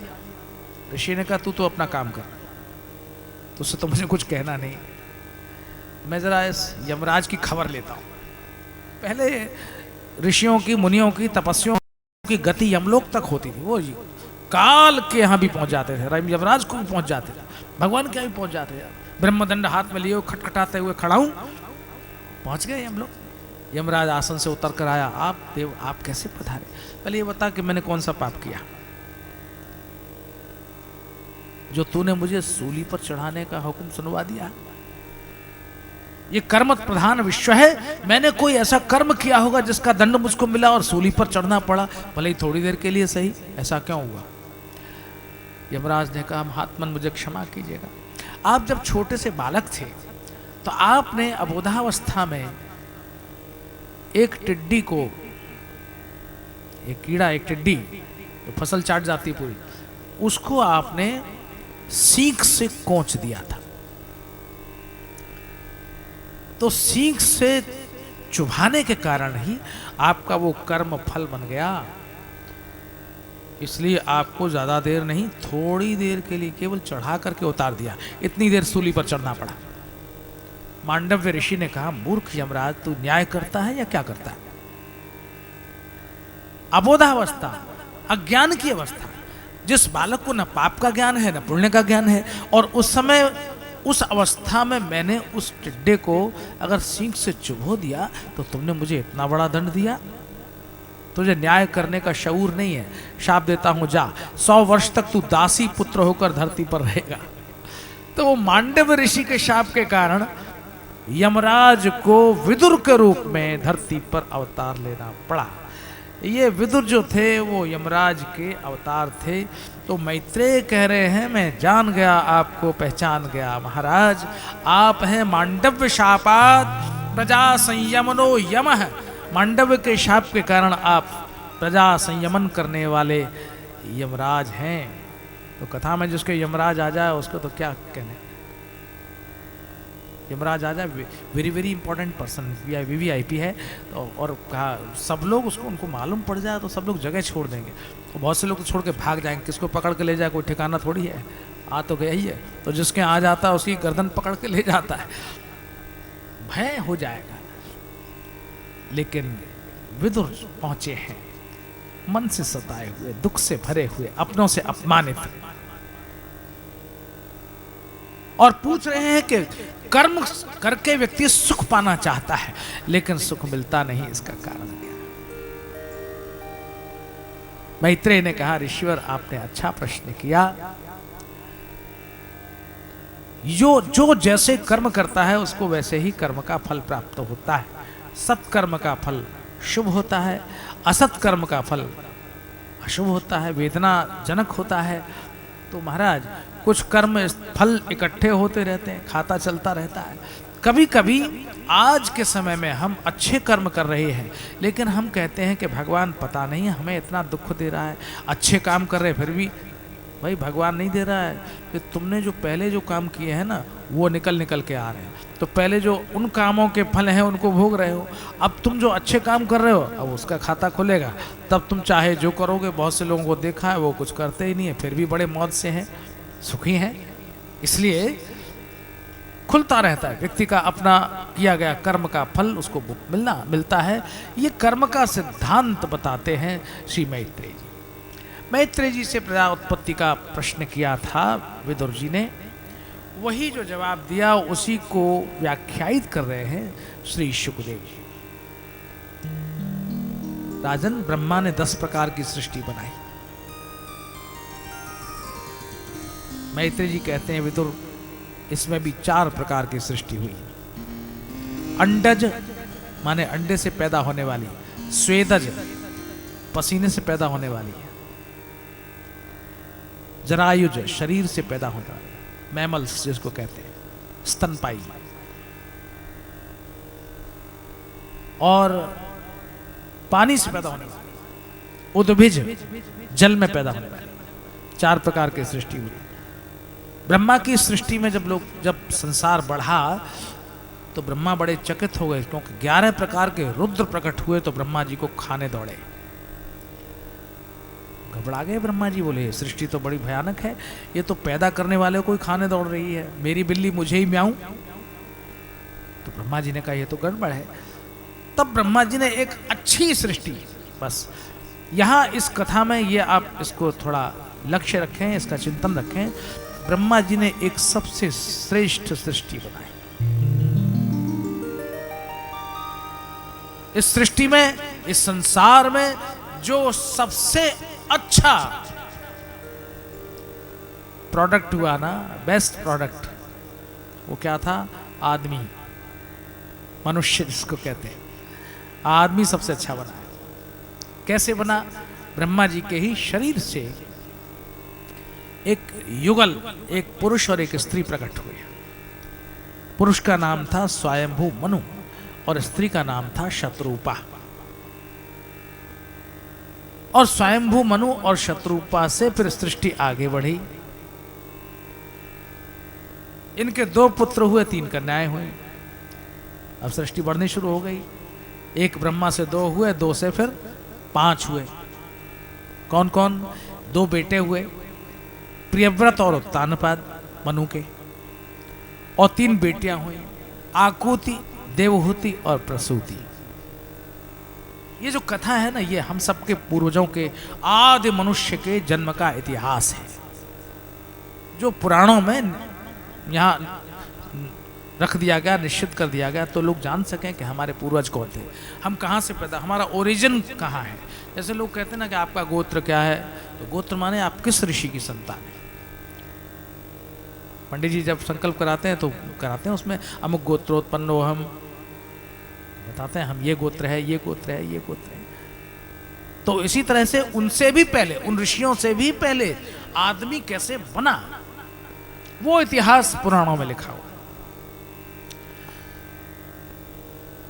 ऋषि ने कहा, तू तो अपना काम कर, तुझसे तो मुझे कुछ कहना नहीं, मैं जरा इस यमराज की खबर लेता हूं। पहले ऋषियों की, मुनियों की, तपस्वियों की गति यमलोक तक होती थी, वो काल के यहां भी पहुंच जाते थे, यमराज को भी पहुंच जाते थे, भगवान के यहां भी पहुंच जाते थे। ब्रह्मदंड हाथ में लिए खटखटाते हुए खड़ा हूं, पहुंच गए हम लोग। यमराज आसन से उतर कर आया, आप देव, आप कैसे पधारे? पहले ये बता कि मैंने कौन सा पाप किया जो तूने मुझे सूली पर चढ़ाने का हुक्म सुनवा दिया? ये कर्म प्रधान विश्व है, मैंने कोई ऐसा कर्म किया होगा जिसका दंड मुझको मिला और सूली पर चढ़ना पड़ा, भले ही थोड़ी देर के लिए सही, ऐसा क्यों हुआ? यमराज ने कहा, महात्मन मुझे क्षमा कीजिएगा, आप जब छोटे से बालक थे तो आपने अबोधावस्था में एक टिड्डी को, एक कीड़ा, एक टिड्डी जो फसल चाट जाती पूरी, उसको आपने सींग से कोंच दिया था। तो सींग से चुभाने के कारण ही आपका वो कर्म फल बन गया, इसलिए आपको ज्यादा देर नहीं, थोड़ी देर के लिए केवल चढ़ा करके उतार दिया, इतनी देर सूली पर चढ़ना पड़ा। मांडव्य ऋषि ने कहा, मूर्ख यमराज, तू न्याय करता है या क्या करता है? अबोधावस्था, अज्ञान की अवस्था, जिस बालक को न पाप का ज्ञान है न पुण्य का ज्ञान है, और उस समय उस अवस्था में मैंने उस टिड्डे को अगर सींग से चुभो दिया तो तुमने मुझे इतना बड़ा दंड दिया? तुझे न्याय करने का शऊर नहीं है, शाप देता हूं, जा, 100 वर्ष तक तू दासी पुत्र होकर धरती पर रहेगा। तो वो मांडव्य ऋषि के शाप के कारण यमराज को विदुर के रूप में धरती पर अवतार लेना पड़ा। ये विदुर जो थे वो यमराज के अवतार थे। तो मैत्रेय कह रहे हैं, मैं जान गया, आपको पहचान गया महाराज, आप हैं मांडव्य शापात प्रजा संयमनो यमः। मांडव्य के शाप के कारण आप प्रजा संयमन करने वाले यमराज हैं। तो कथा में जिसके यमराज आ जाए उसको तो क्या कहने। यमराज आजा very very important person VVIP है, तो और कहा सब लोग उसको उनको मालूम पड़ जाए तो सब लोग जगह छोड़ देंगे, तो बहुत से लोग तो छोड़ के भाग जाएंगे, किसको पकड़ के ले जाए कोई ठिकाना थोड़ी है, आ तो गया ही है, तो जिसके आ जाता है उसकी गर्दन पकड़ के ले जाता है, भय हो जाएगा। लेकिन विदुर पहुंचे हैं मन से सताए हुए, दुख से भरे हुए, अपनों से अपमानित, और पूछ रहे हैं कि कर्म करके व्यक्ति सुख पाना चाहता है लेकिन सुख मिलता नहीं, इसका कारण क्या है? मैत्रेय ने कहा, ऋषिवर आपने अच्छा प्रश्न किया। जो जैसे कर्म करता है उसको वैसे ही कर्म का फल प्राप्त होता है। सत्कर्म का फल शुभ होता है, असत कर्म का फल अशुभ होता है, वेदना जनक होता है। तो महाराज कुछ कर्म फल इकट्ठे होते रहते हैं, खाता चलता रहता है। कभी कभी आज के समय में हम अच्छे कर्म कर रहे हैं लेकिन हम कहते हैं कि भगवान पता नहीं हमें इतना दुख दे रहा है, अच्छे काम कर रहे फिर भी भाई भगवान नहीं दे रहा है कि तुमने जो पहले जो काम किए हैं ना वो निकल के आ रहे हैं, तो पहले जो उन कामों के फल हैं उनको भोग रहे हो, अब तुम जो अच्छे काम कर रहे हो अब उसका खाता खुलेगा, तब तुम चाहे जो करोगे। बहुत से लोगों को देखा है वो कुछ करते ही नहीं है फिर भी बड़े मौज से हैं, सुखी हैं। इसलिए खुलता रहता है व्यक्ति का अपना किया गया कर्म का फल उसको मिलता है। ये कर्म का सिद्धांत बताते हैं श्री मैत्रेय जी। मैत्रेय जी से प्रजा उत्पत्ति का प्रश्न किया था विदुर जी ने, वही जो जवाब दिया उसी को व्याख्यायित कर रहे हैं श्री शुकदेव जी। राजन, ब्रह्मा ने 10 प्रकार की सृष्टि बनाई। मैत्रेय जी कहते हैं विदुर इसमें भी 4 प्रकार की सृष्टि हुई। अंडज माने अंडे से पैदा होने वाली, स्वेदज पसीने से पैदा होने वाली, जरायुज शरीर से पैदा होने वाली, मैमल्स जिसको कहते हैं, स्तनपाई, और पानी से पैदा होने वाली, उद्भिज जल में पैदा होने वाली। 4 प्रकार की सृष्टि हुई। ब्रह्मा की सृष्टि में जब संसार बढ़ा तो ब्रह्मा बड़े चकित हो गए क्योंकि 11 प्रकार के रुद्र प्रकट हुए तो ब्रह्मा जी को खाने दौड़े। घबरा गए ब्रह्मा जी, बोले सृष्टि तो बड़ी भयानक है, ये तो पैदा करने वाले को ही खाने दौड़ रही है, मेरी बिल्ली मुझे ही म्याऊं। तो ब्रह्मा जी ने कहा ये तो गड़बड़ है। तब ब्रह्मा जी ने एक अच्छी सृष्टि, बस यहां इस कथा में ये आप इसको थोड़ा लक्ष्य रखें, इसका चिंतन रखें। ब्रह्मा जी ने एक सबसे श्रेष्ठ सृष्टि बनाई। इस सृष्टि में, इस संसार में जो सबसे अच्छा प्रोडक्ट हुआ ना, बेस्ट प्रोडक्ट, वो क्या था? आदमी, मनुष्य जिसको कहते हैं, आदमी सबसे अच्छा बना। कैसे बना? ब्रह्मा जी के ही शरीर से एक युगल, एक पुरुष और एक स्त्री प्रकट हुए। पुरुष का नाम था स्वयंभू मनु और स्त्री का नाम था शत्रुपा। और स्वयंभू मनु और शत्रुपा से फिर सृष्टि आगे बढ़ी। इनके 2 पुत्र हुए, 3 कन्याएं हुई। अब सृष्टि बढ़नी शुरू हो गई। एक ब्रह्मा से 2 हुए, 2 से फिर 5 हुए। कौन कौन? 2 बेटे हुए, प्रियव्रत और उत्तानपाद मनु के, और 3 बेटियां हुई, आकुति, देवहूति और प्रसूति। ये जो कथा है ना, ये हम सबके पूर्वजों के आदि मनुष्य के जन्म का इतिहास है, जो पुराणों में यहाँ रख दिया गया, निश्चित कर दिया गया, तो लोग जान सकें कि हमारे पूर्वज कौन थे, हम कहाँ से पैदा, हमारा ओरिजिन कहाँ है। जैसे लोग कहते हैं ना कि आपका गोत्र क्या है, तो गोत्र माने आप किस ऋषि की संतान है। पंडित जी जब संकल्प कराते हैं तो कराते हैं उसमें अमुक गोत्रोत्पन्नो हम, बताते हैं हम ये गोत्र है, ये गोत्र है, ये गोत्र है। तो इसी तरह से उनसे भी पहले, उन ऋषियों से भी पहले आदमी कैसे बना, वो इतिहास पुराणों में लिखा हुआ।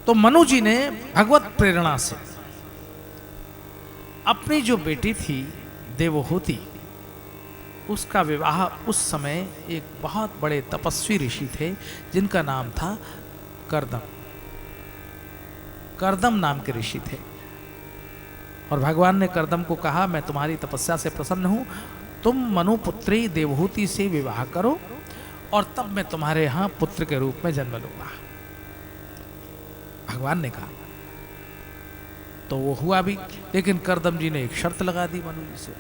तो मनु जी ने भगवत प्रेरणा से अपनी जो बेटी थी देवहूति, उसका विवाह उस समय एक बहुत बड़े तपस्वी ऋषि थे जिनका नाम था कर्दम। कर्दम नाम के ऋषि थे और भगवान ने कर्दम को कहा, मैं तुम्हारी तपस्या से प्रसन्न हूं, तुम मनुपुत्री देवहूति से विवाह करो और तब मैं तुम्हारे यहां पुत्र के रूप में जन्म लूंगा। भगवान ने कहा तो वो हुआ भी, लेकिन कर्दम जी ने एक शर्त लगा दी मनु जी से।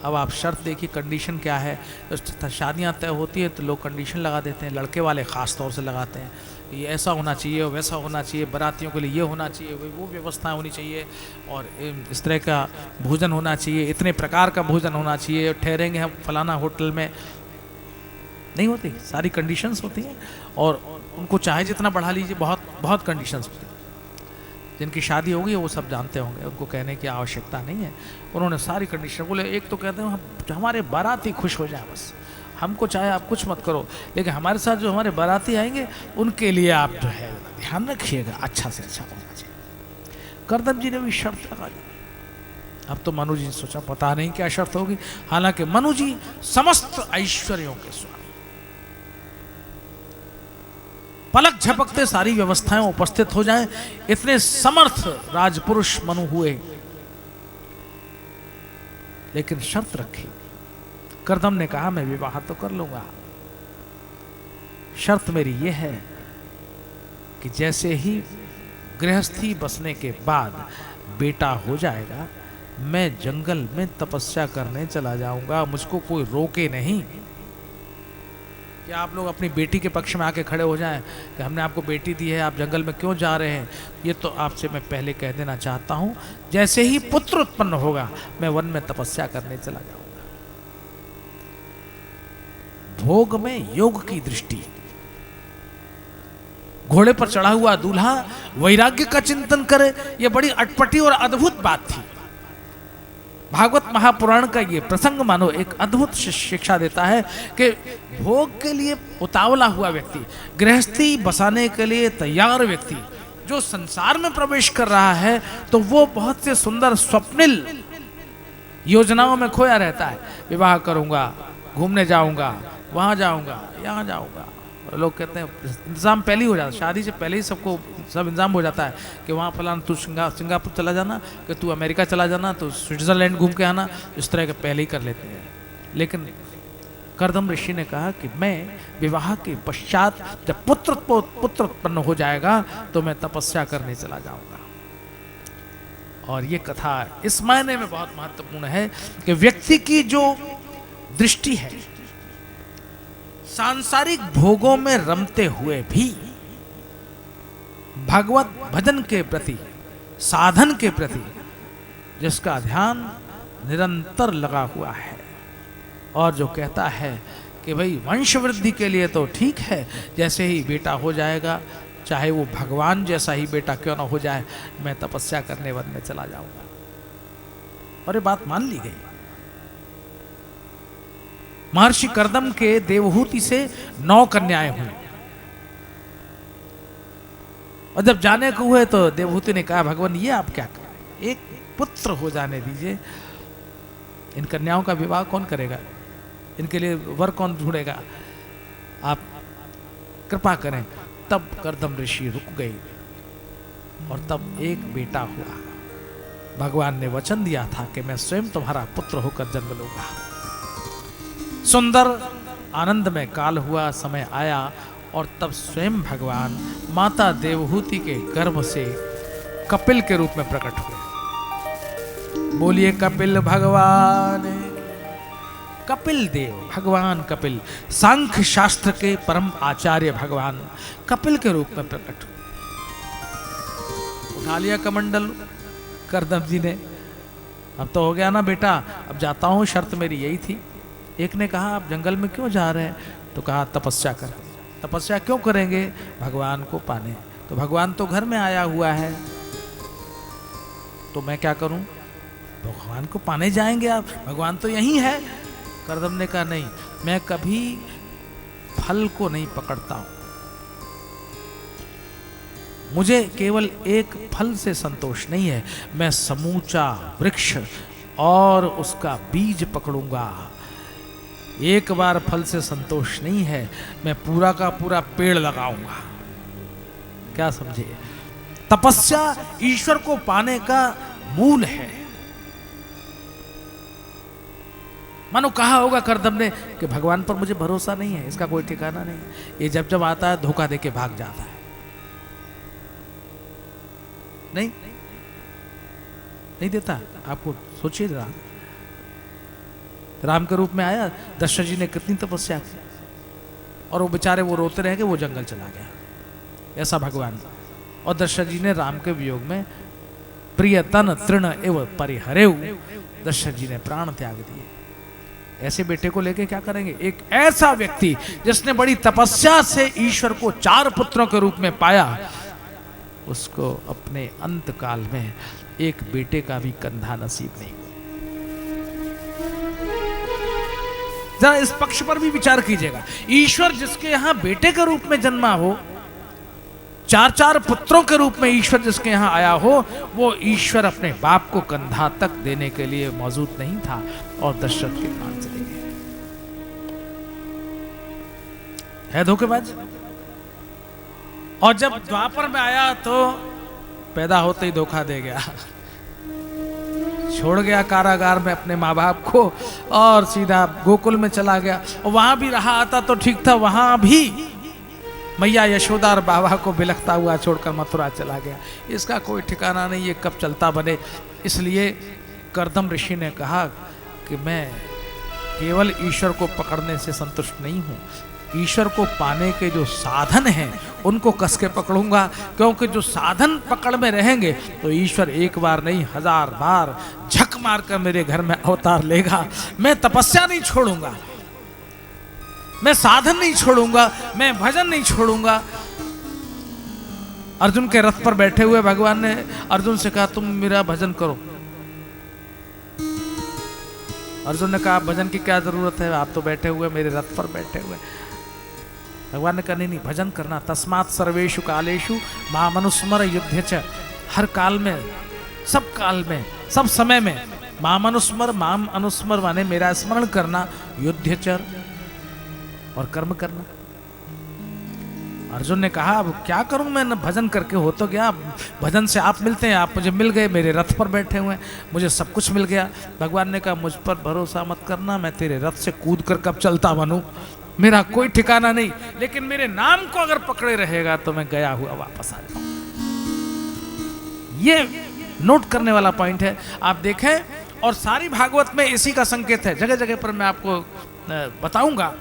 अब आप शर्त देखिए, कंडीशन क्या है। तो शादियां तय होती है तो लोग कंडीशन लगा देते हैं, लड़के वाले खास तौर से लगाते हैं, ये ऐसा होना चाहिए, वैसा होना चाहिए, बारातियों के लिए ये होना चाहिए, वो व्यवस्थाएं होनी चाहिए, और इस तरह का भोजन होना चाहिए, इतने प्रकार का भोजन होना चाहिए, ठहरेंगे हम फलाना होटल में। नहीं होती, सारी कंडीशंस होती हैं और उनको चाहे जितना बढ़ा लीजिए, बहुत बहुत कंडीशंस होती हैं। जिनकी शादी होगी वो सब जानते होंगे, उनको कहने की आवश्यकता नहीं है। उन्होंने सारी कंडीशन बोले, एक तो कहते हैं हमारे बाराती खुश हो जाए, बस हमको चाहे आप कुछ मत करो, लेकिन हमारे साथ जो हमारे बाराती आएंगे उनके लिए आप जो है ध्यान रखिएगा, अच्छा से अच्छा होना चाहिए। कर्दम जी ने भी शर्त लगा दी। अब तो मनु जी ने सोचा पता नहीं क्या शर्त होगी, हालांकि मनु जी समस्त ऐश्वर्यों के स्वामी, पलक झपकते सारी व्यवस्थाएं उपस्थित हो जाएं, इतने समर्थ राजपुरुष मनु हुए। लेकिन शर्त रखी, कर्दम ने कहा मैं विवाह तो कर लूंगा, शर्त मेरी यह है कि जैसे ही गृहस्थी बसने के बाद बेटा हो जाएगा, मैं जंगल में तपस्या करने चला जाऊंगा, मुझको कोई रोके नहीं। क्या आप लोग अपनी बेटी के पक्ष में आके खड़े हो जाएं कि हमने आपको बेटी दी है, आप जंगल में क्यों जा रहे हैं? ये तो आपसे मैं पहले कह देना चाहता हूं, जैसे ही पुत्र उत्पन्न होगा मैं वन में तपस्या करने चला जाऊंगा। भोग में योग की दृष्टि, घोड़े पर चढ़ा हुआ दूल्हा वैराग्य का चिंतन करे, यह बड़ी अटपटी और अद्भुत बात थी। भागवत महापुराण का ये प्रसंग मानो एक अद्भुत शिक्षा देता है कि भोग के लिए उतावला हुआ व्यक्ति, गृहस्थी बसाने के लिए तैयार व्यक्ति जो संसार में प्रवेश कर रहा है, तो वो बहुत से सुंदर स्वप्निल योजनाओं में खोया रहता है। विवाह करूंगा, घूमने जाऊंगा, वहां जाऊंगा, यहाँ जाऊंगा। लोग कहते हैं इंतजाम पहले ही हो जाता है, शादी से पहले ही सबको सब इंतजाम हो जाता है कि वहाँ फलाना तू सिंगापुर चला जाना, कि तू अमेरिका चला जाना, तो स्विट्जरलैंड घूम के आना, इस तरह के पहले ही कर लेते हैं। लेकिन कर्दम ऋषि ने कहा कि मैं विवाह के पश्चात जब पुत्र उत्पन्न हो जाएगा तो मैं तपस्या करने चला जाऊंगा। और ये कथा इस मायने में बहुत महत्वपूर्ण है कि व्यक्ति की जो दृष्टि है सांसारिक भोगों में रमते हुए भी भगवत भजन के प्रति, साधन के प्रति जिसका ध्यान निरंतर लगा हुआ है, और जो कहता है कि भाई वंश वृद्धि के लिए तो ठीक है, जैसे ही बेटा हो जाएगा, चाहे वो भगवान जैसा ही बेटा क्यों ना हो जाए, मैं तपस्या करने वन में चला जाऊंगा। और ये बात मान ली गई। महर्षि कर्दम के देवहूति से 9 कन्याएं हुई, और जब जाने को हुए तो देवहूति ने कहा, भगवान ये आप क्या करें, एक पुत्र हो जाने दीजिए, इन कन्याओं का विवाह कौन करेगा, इनके लिए वर कौन ढूंढेगा, आप कृपा करें। तब कर्दम ऋषि रुक गए और तब एक बेटा हुआ। भगवान ने वचन दिया था कि मैं स्वयं तुम्हारा पुत्र होकर जन्म लूंगा। सुंदर आनंद में काल हुआ, समय आया, और तब स्वयं भगवान माता देवहूति के गर्भ से कपिल के रूप में प्रकट हुए। बोलिए कपिल भगवान। कपिल देव भगवान कपिल, सांख्य शास्त्र के परम आचार्य भगवान कपिल के रूप में प्रकट हुए। उठा लिया कमंडल कर्दम जी ने, अब तो हो गया ना बेटा, अब जाता हूं, शर्त मेरी यही थी। एक ने कहा आप जंगल में क्यों जा रहे हैं, तो कहा तपस्या कर। तपस्या क्यों करेंगे, भगवान को पाने। तो भगवान तो घर में आया हुआ है, तो मैं क्या करूं, भगवान को पाने जाएंगे आप, भगवान तो यहीं है। कर्दम ने कहा नहीं, मैं कभी फल को नहीं पकड़ता हूं, मुझे केवल एक फल से संतोष नहीं है, मैं समूचा वृक्ष और उसका बीज पकड़ूंगा। एक बार फल से संतोष नहीं है, मैं पूरा का पूरा पेड़ लगाऊंगा। क्या समझे? तपस्या ईश्वर को पाने का मूल है। मानो कहा होगा करदम ने कि भगवान पर मुझे भरोसा नहीं है, इसका कोई ठिकाना नहीं है। ये जब जब आता है धोखा देके भाग जाता है। नहीं नहीं देता। आपको सोचिए जरा, राम के रूप में आया, दशरथ जी ने कितनी तपस्या की और वो बेचारे वो रोते रह गए, वो जंगल चला गया। ऐसा भगवान। और दशरथ जी ने राम के वियोग में प्रियतन तृण एव परिहरेउ, दशरथ जी ने प्राण त्याग दिए। ऐसे बेटे को लेके क्या करेंगे? एक ऐसा व्यक्ति जिसने बड़ी तपस्या से ईश्वर को 4 पुत्रों के रूप में पाया, उसको अपने अंत काल में एक बेटे का भी कंधा नसीब नहीं। जरा इस पक्ष पर भी विचार कीजिएगा। ईश्वर जिसके यहां बेटे के रूप में जन्मा हो, 4 पुत्रों के रूप में ईश्वर जिसके यहां आया हो, वो ईश्वर अपने बाप को कंधा तक देने के लिए मौजूद नहीं था और दशरथ के प्राण चले गए। है धोखेबाज। और जब द्वापर में आया तो पैदा होते ही धोखा दे गया, छोड़ गया कारागार में अपने माँ बाप को और सीधा गोकुल में चला गया। और वहां भी रहा आता तो ठीक था, वहां भी मैया यशोदा और बाबा को बिलखता हुआ छोड़कर मथुरा चला गया। इसका कोई ठिकाना नहीं, ये कब चलता बने। इसलिए करदम ऋषि ने कहा कि मैं केवल ईश्वर को पकड़ने से संतुष्ट नहीं हूं, ईश्वर को पाने के जो साधन हैं उनको कस के पकड़ूंगा, क्योंकि जो साधन पकड़ में रहेंगे तो ईश्वर एक बार नहीं 1000 बार झक मार कर मेरे घर में अवतार लेगा। मैं तपस्या नहीं छोड़ूंगा, मैं साधन नहीं छोड़ूंगा, मैं भजन नहीं छोड़ूंगा। अर्जुन के रथ पर बैठे हुए भगवान ने अर्जुन से कहा, तुम मेरा भजन करो। अर्जुन ने कहा, भजन की क्या जरूरत है, आप तो बैठे हुए मेरे रथ पर बैठे हुए। भगवान ने कहा, नहीं भजन करना। तस्मात् सर्वेषु कालेषु माम अनुस्मर युध्य च। हर काल में, सब काल में, सब समय में माम अनुस्मर माने मेरा स्मरण करना, युध्य च और कर्म करना। अर्जुन ने कहा, अब क्या करूं मैं, न भजन करके हो तो गया, भजन से आप मिलते हैं, आप मुझे मिल गए, मेरे रथ पर बैठे हुए हैं, मुझे सब कुछ मिल गया। भगवान ने कहा, मुझ पर भरोसा मत करना, मैं तेरे रथ से कूद कर कब चलता बनूं, मेरा कोई ठिकाना नहीं, लेकिन मेरे नाम को अगर पकड़े रहेगा तो मैं गया हुआ वापस आ जाऊं। ये नोट करने वाला पॉइंट है, आप देखें। और सारी भागवत में इसी का संकेत है। जगह जगह पर मैं आपको बताऊंगा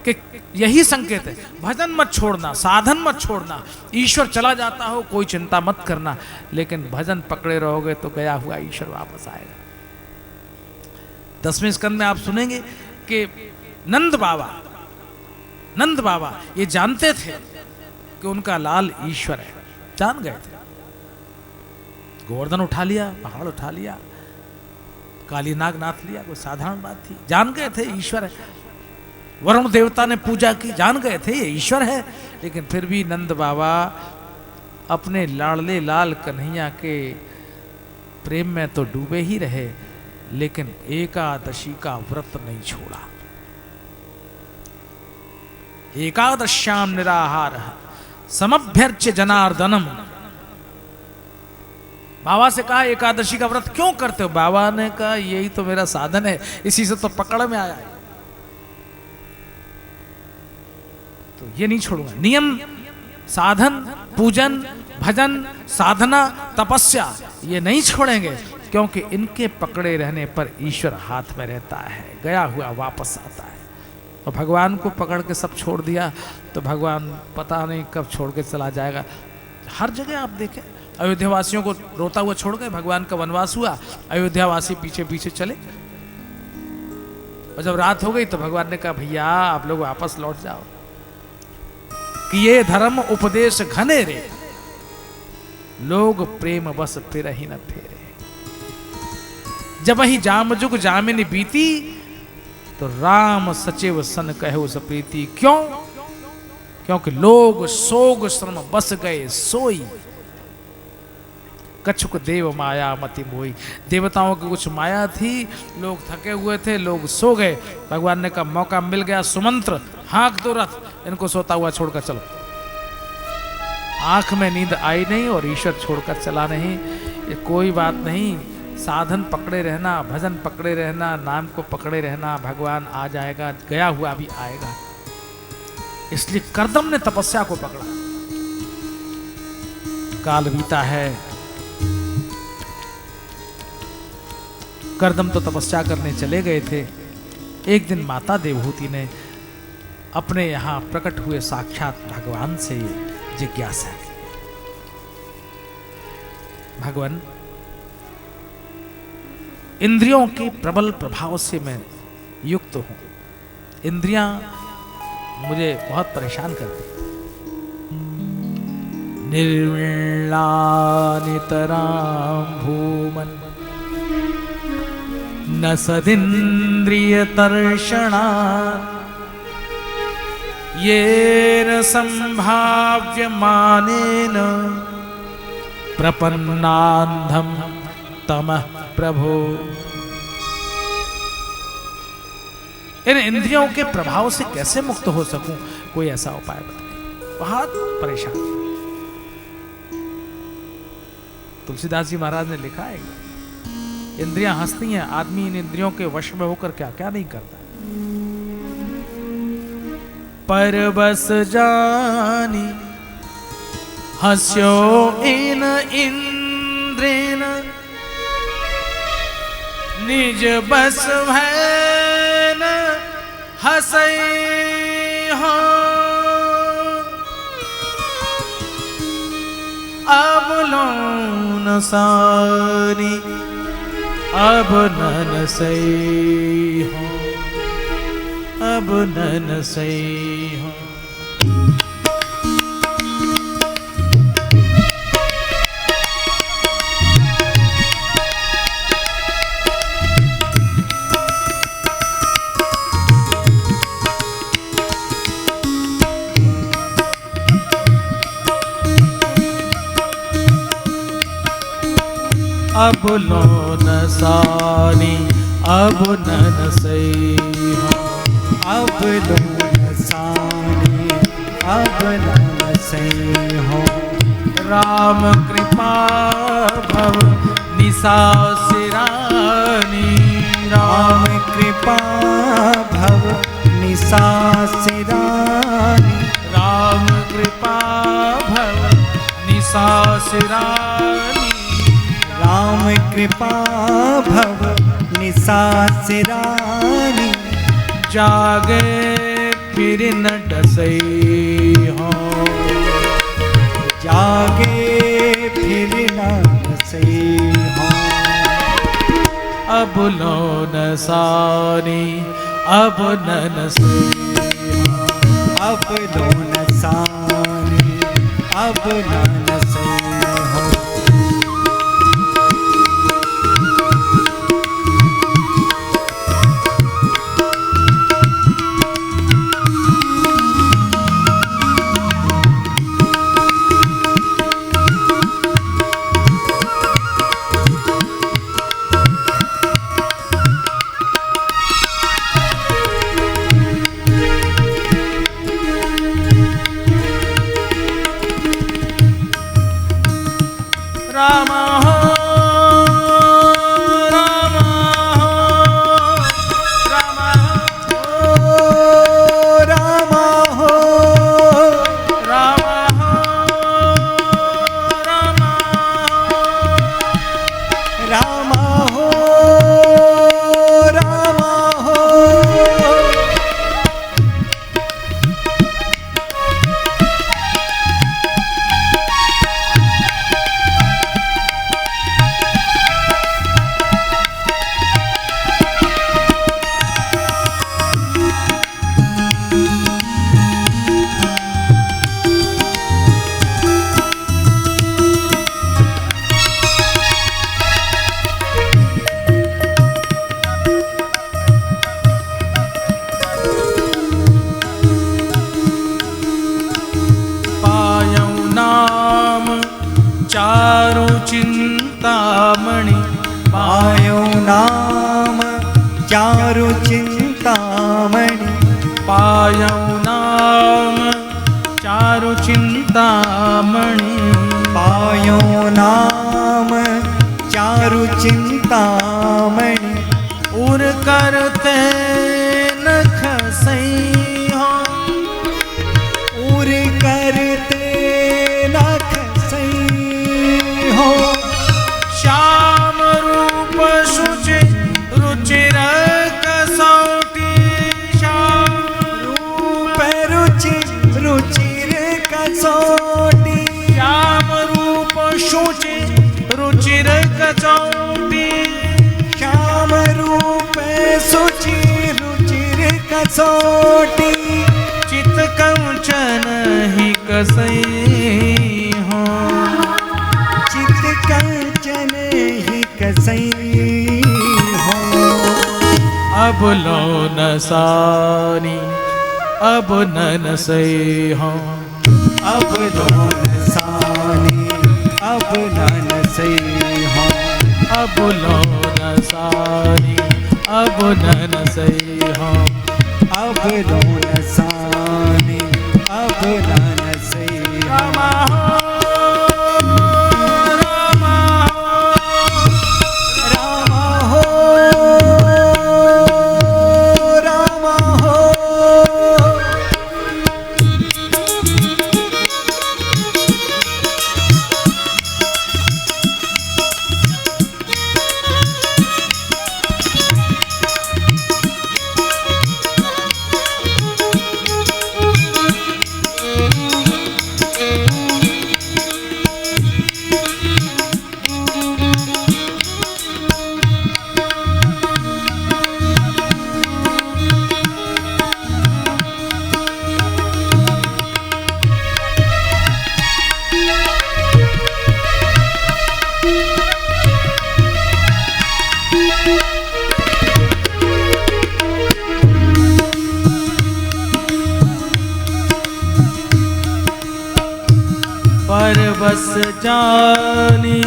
कि यही संकेत है। भजन मत छोड़ना, साधन मत छोड़ना, ईश्वर चला जाता हो कोई चिंता मत करना, लेकिन भजन पकड़े रहोगे तो गया हुआ ईश्वर वापस आएगा। 10वें स्कंद में आप सुनेंगे कि नंद बाबा ये जानते थे कि उनका लाल ईश्वर है, जान गए थे। गोवर्धन उठा लिया, पहाड़ उठा लिया, काली नाग नाथ लिया, कोई साधारण बात थी, जान गए थे ईश्वर है। वरुण देवता ने पूजा की, जान गए थे ये ईश्वर है। लेकिन फिर भी नंद बाबा अपने लाडले लाल कन्हैया के प्रेम में तो डूबे ही रहे, लेकिन एकादशी का व्रत नहीं छोड़ा। एकादश्याम निराहार समभ्यर्च्य जनार्दनम। बाबा से कहा, एकादशी का व्रत क्यों करते हो? बाबा ने कहा, यही तो मेरा साधन है, इसी से तो पकड़ में आया है, तो ये नहीं छोड़ूंगा। नियम, साधन, पूजन, भजन, साधना, तपस्या, ये नहीं छोड़ेंगे, क्योंकि इनके पकड़े रहने पर ईश्वर हाथ में रहता है, गया हुआ वापस आता है। और भगवान को पकड़ के सब छोड़ दिया तो भगवान पता नहीं कब छोड़ के चला जाएगा। हर जगह आप देखें, अयोध्या वासियों को रोता हुआ छोड़ गए, भगवान का वनवास हुआ, अयोध्या वासी पीछे पीछे चले, और जब रात हो गई तो भगवान ने कहा, भैया आप लोग वापस लौट जाओ, कि ये धर्म उपदेश घने रे, लोग प्रेम बस फिर ही न फेरे। जब ही जामजुग जामिनी बीती, तो राम सचिव सन कहो सप्रीति। क्यों? क्योंकि लोग सोग श्रम बस गए सोई। कछुक देव माया मति मोही। देवताओं की कुछ माया थी, लोग थके हुए थे, लोग सो गए। भगवान ने कहा मौका मिल गया, सुमंत्र हाँक दो रथ, इनको सोता हुआ छोड़कर चलो। आंख में नींद आई नहीं और ईश्वर छोड़कर चला नहीं। ये कोई बात नहीं, साधन पकड़े रहना, भजन पकड़े रहना, नाम को पकड़े रहना, भगवान आ जाएगा, गया हुआ भी आएगा। इसलिए कर्दम ने तपस्या को पकड़ा। काल बीता है, कर्दम तो तपस्या करने चले गए थे। एक दिन माता देवहूति ने अपने यहां प्रकट हुए साक्षात भगवान से जिज्ञासा की, भगवान इंद्रियों के प्रबल प्रभाव से मैं युक्त हूं, इंद्रियां मुझे बहुत परेशान करती। निर्विण्लानितरां भूमन् न सदिन्द्रियतर्षणात् येन संभाव्यमानेन प्रपन्नान्धं तमः प्रभो। इन इंद्रियों के प्रभाव से कैसे मुक्त हो सकूं, कोई ऐसा उपाय बताइए। बहुत परेशान। तुलसीदास जी महाराज ने लिखा है, इंद्रियां हंसती हैं, आदमी इन इंद्रियों के वश में होकर क्या क्या नहीं करता। पर बस जानी हस्यो इन इंद्रेन निज बस भैन हसई हो। अब लोन सारी अब नन सही हो, अब नन सही हो। अब लोन सानी अब नन सही हो, अब लोन सानी अब नन सही हो। राम कृपा भव निसासिरानी, राम कृपा भव निसासिरानी, राम कृपा भव निसासिरानी। राम कृपा भव निसासिरानी। जागे फिर न डसई हो, जागे फिर न डसई हो। अब लोन सानी अब नन सही हो, अब लोन सानी अब नन सही हो। राम हो राम हो राम हो राम हो राम हो राम राम हो राम हो। पायौ नाम चारु चिन्ह चिंतामणि पायो नाम चारु चिंतामणि उर करते नख सैहो उर करते नख सैहो श्याम रूप शुचि रुचिर कसौटी श्याम रूप रुचिर कसौटी श्याम रूप शुचि रुचिर कसौटी श्याम रूप सुचि रुचिर कसौटी चित कंचन ही कसई हो चित कंचन ही कसई हो अब लो न सानी अब नन सई हो अब लोन सानी अब नन सही हो अब लो न सानी अब नन सई हो अब लोन सानी अब नन सही हो रामा हो रामा हो रामा हो रामा हो परवश जानी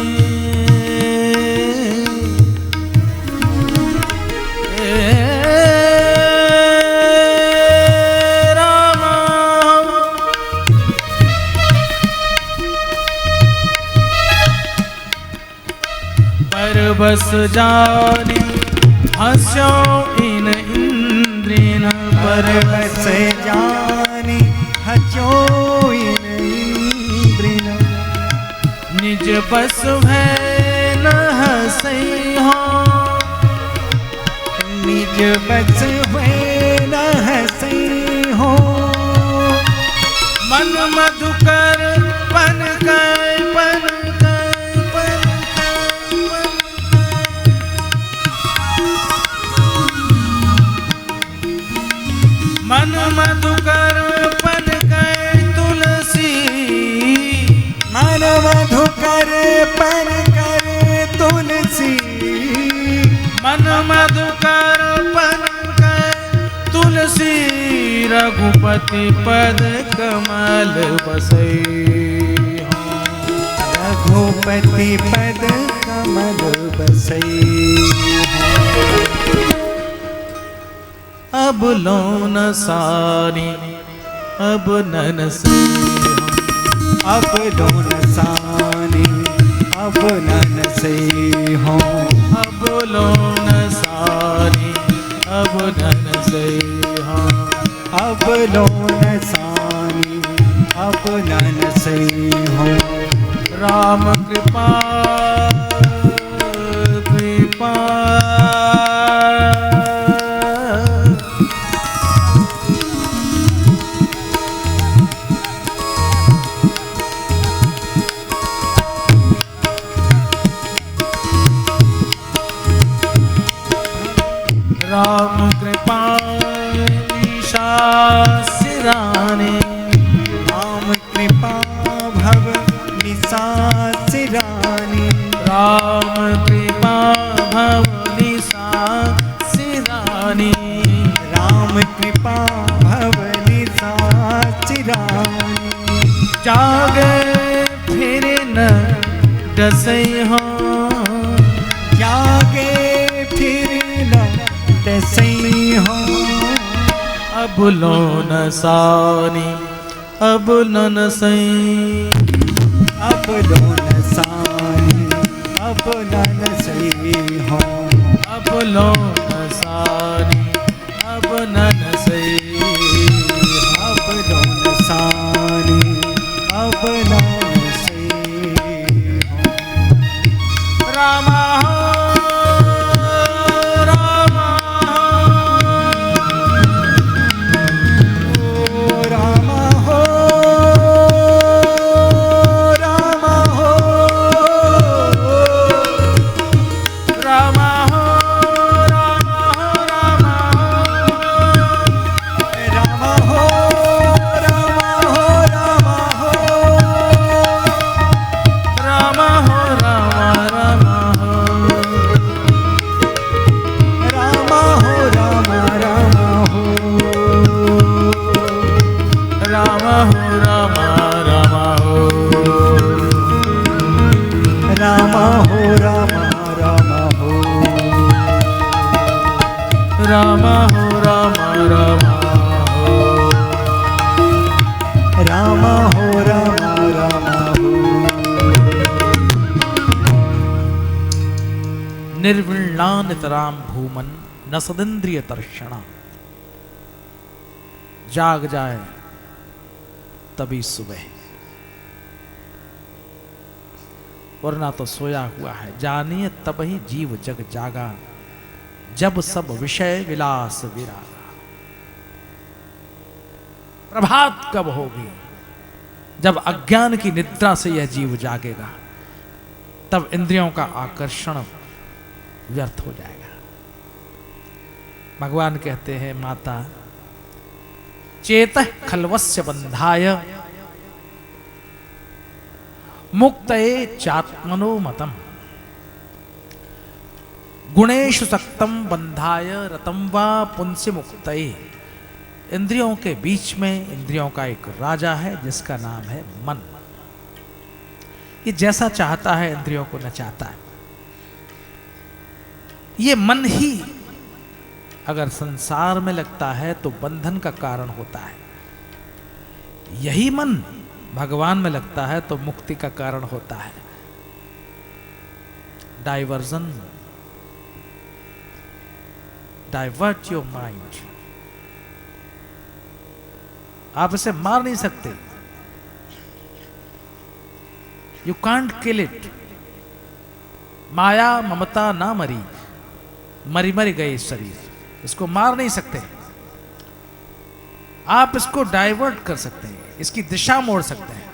रामा परवश जानी हस्यो इन इंद्रिन परवश जानी हचोइन निज बस है न हसई हो निज बस है न हसई हो मन मधुकर पन कै पन कै पन कै पन मन मधुकर पन कै तुलसी मन मधुकर पर कर तुलसी मन मधुकर पन कै तुलसी रघुपति पद कमल बसई हो रघुपति पद कमल बसई हो अब लो न सानी अब नन सई हो अब लोन सानी अब नन सही हो अब लो न सानी अब नन सई हो अब लोन सानी अब नन सही हो राम कृपा कृपा राम कृपा निशासिराने राम कृपा भव निशासिरानी राम कृपा भव निशासिराने राम कृपा भव निशासिरानी जागे फिर न डसई हो जागे फिर न तसई हो अब लो न सानी अब नन सई, अब लोन सानी, अब नन सही हो, अब लोन सानी, अब नन सई, अब लोन सानी, अब नन सही हो। रामा रामा ओ रामा हो, रामा हो, रामा हो, रामा हो, रामा रामा हो, रामा हो, रामा हो, रामा हो, रामा रामा हो, रामा हो, रामा रामा हो, रामा हो, रामा रामा हो, रामा हो, रामा रामा हो, रामा हो, रामा रामा हो, रामा रामा हो। निर्विण्णानितराम भूमन न सदिंद्रिय तर्षणा, जाग जाए तभी सुबह, वरना तो सोया हुआ है। जानिए तब ही जीव जग जागा, जब सब विषय विलास विरागा। प्रभात कब होगी? जब अज्ञान की निद्रा से यह जीव जागेगा, तब इंद्रियों का आकर्षण व्यर्थ हो जाएगा। भगवान कहते हैं, माता चेतः खल्वस्य बंधाय मुक्तये चात्मनो मतम, गुणेषु सक्तम बंधाय रतम वा पुंस्य मुक्तये। इंद्रियों के बीच में इंद्रियों का एक राजा है जिसका नाम है मन। ये जैसा चाहता है इंद्रियों को नचाता है। ये मन ही अगर संसार में लगता है तो बंधन का कारण होता है, यही मन भगवान में लगता है तो मुक्ति का कारण होता है। Diversion, divert your mind. आप इसे मार नहीं सकते, यू कांट किल इट। माया ममता ना मरी, मरी मरी गए शरीर, इसको मार नहीं सकते। आप इसको डाइवर्ट कर सकते हैं, इसकी दिशा मोड़ सकते हैं।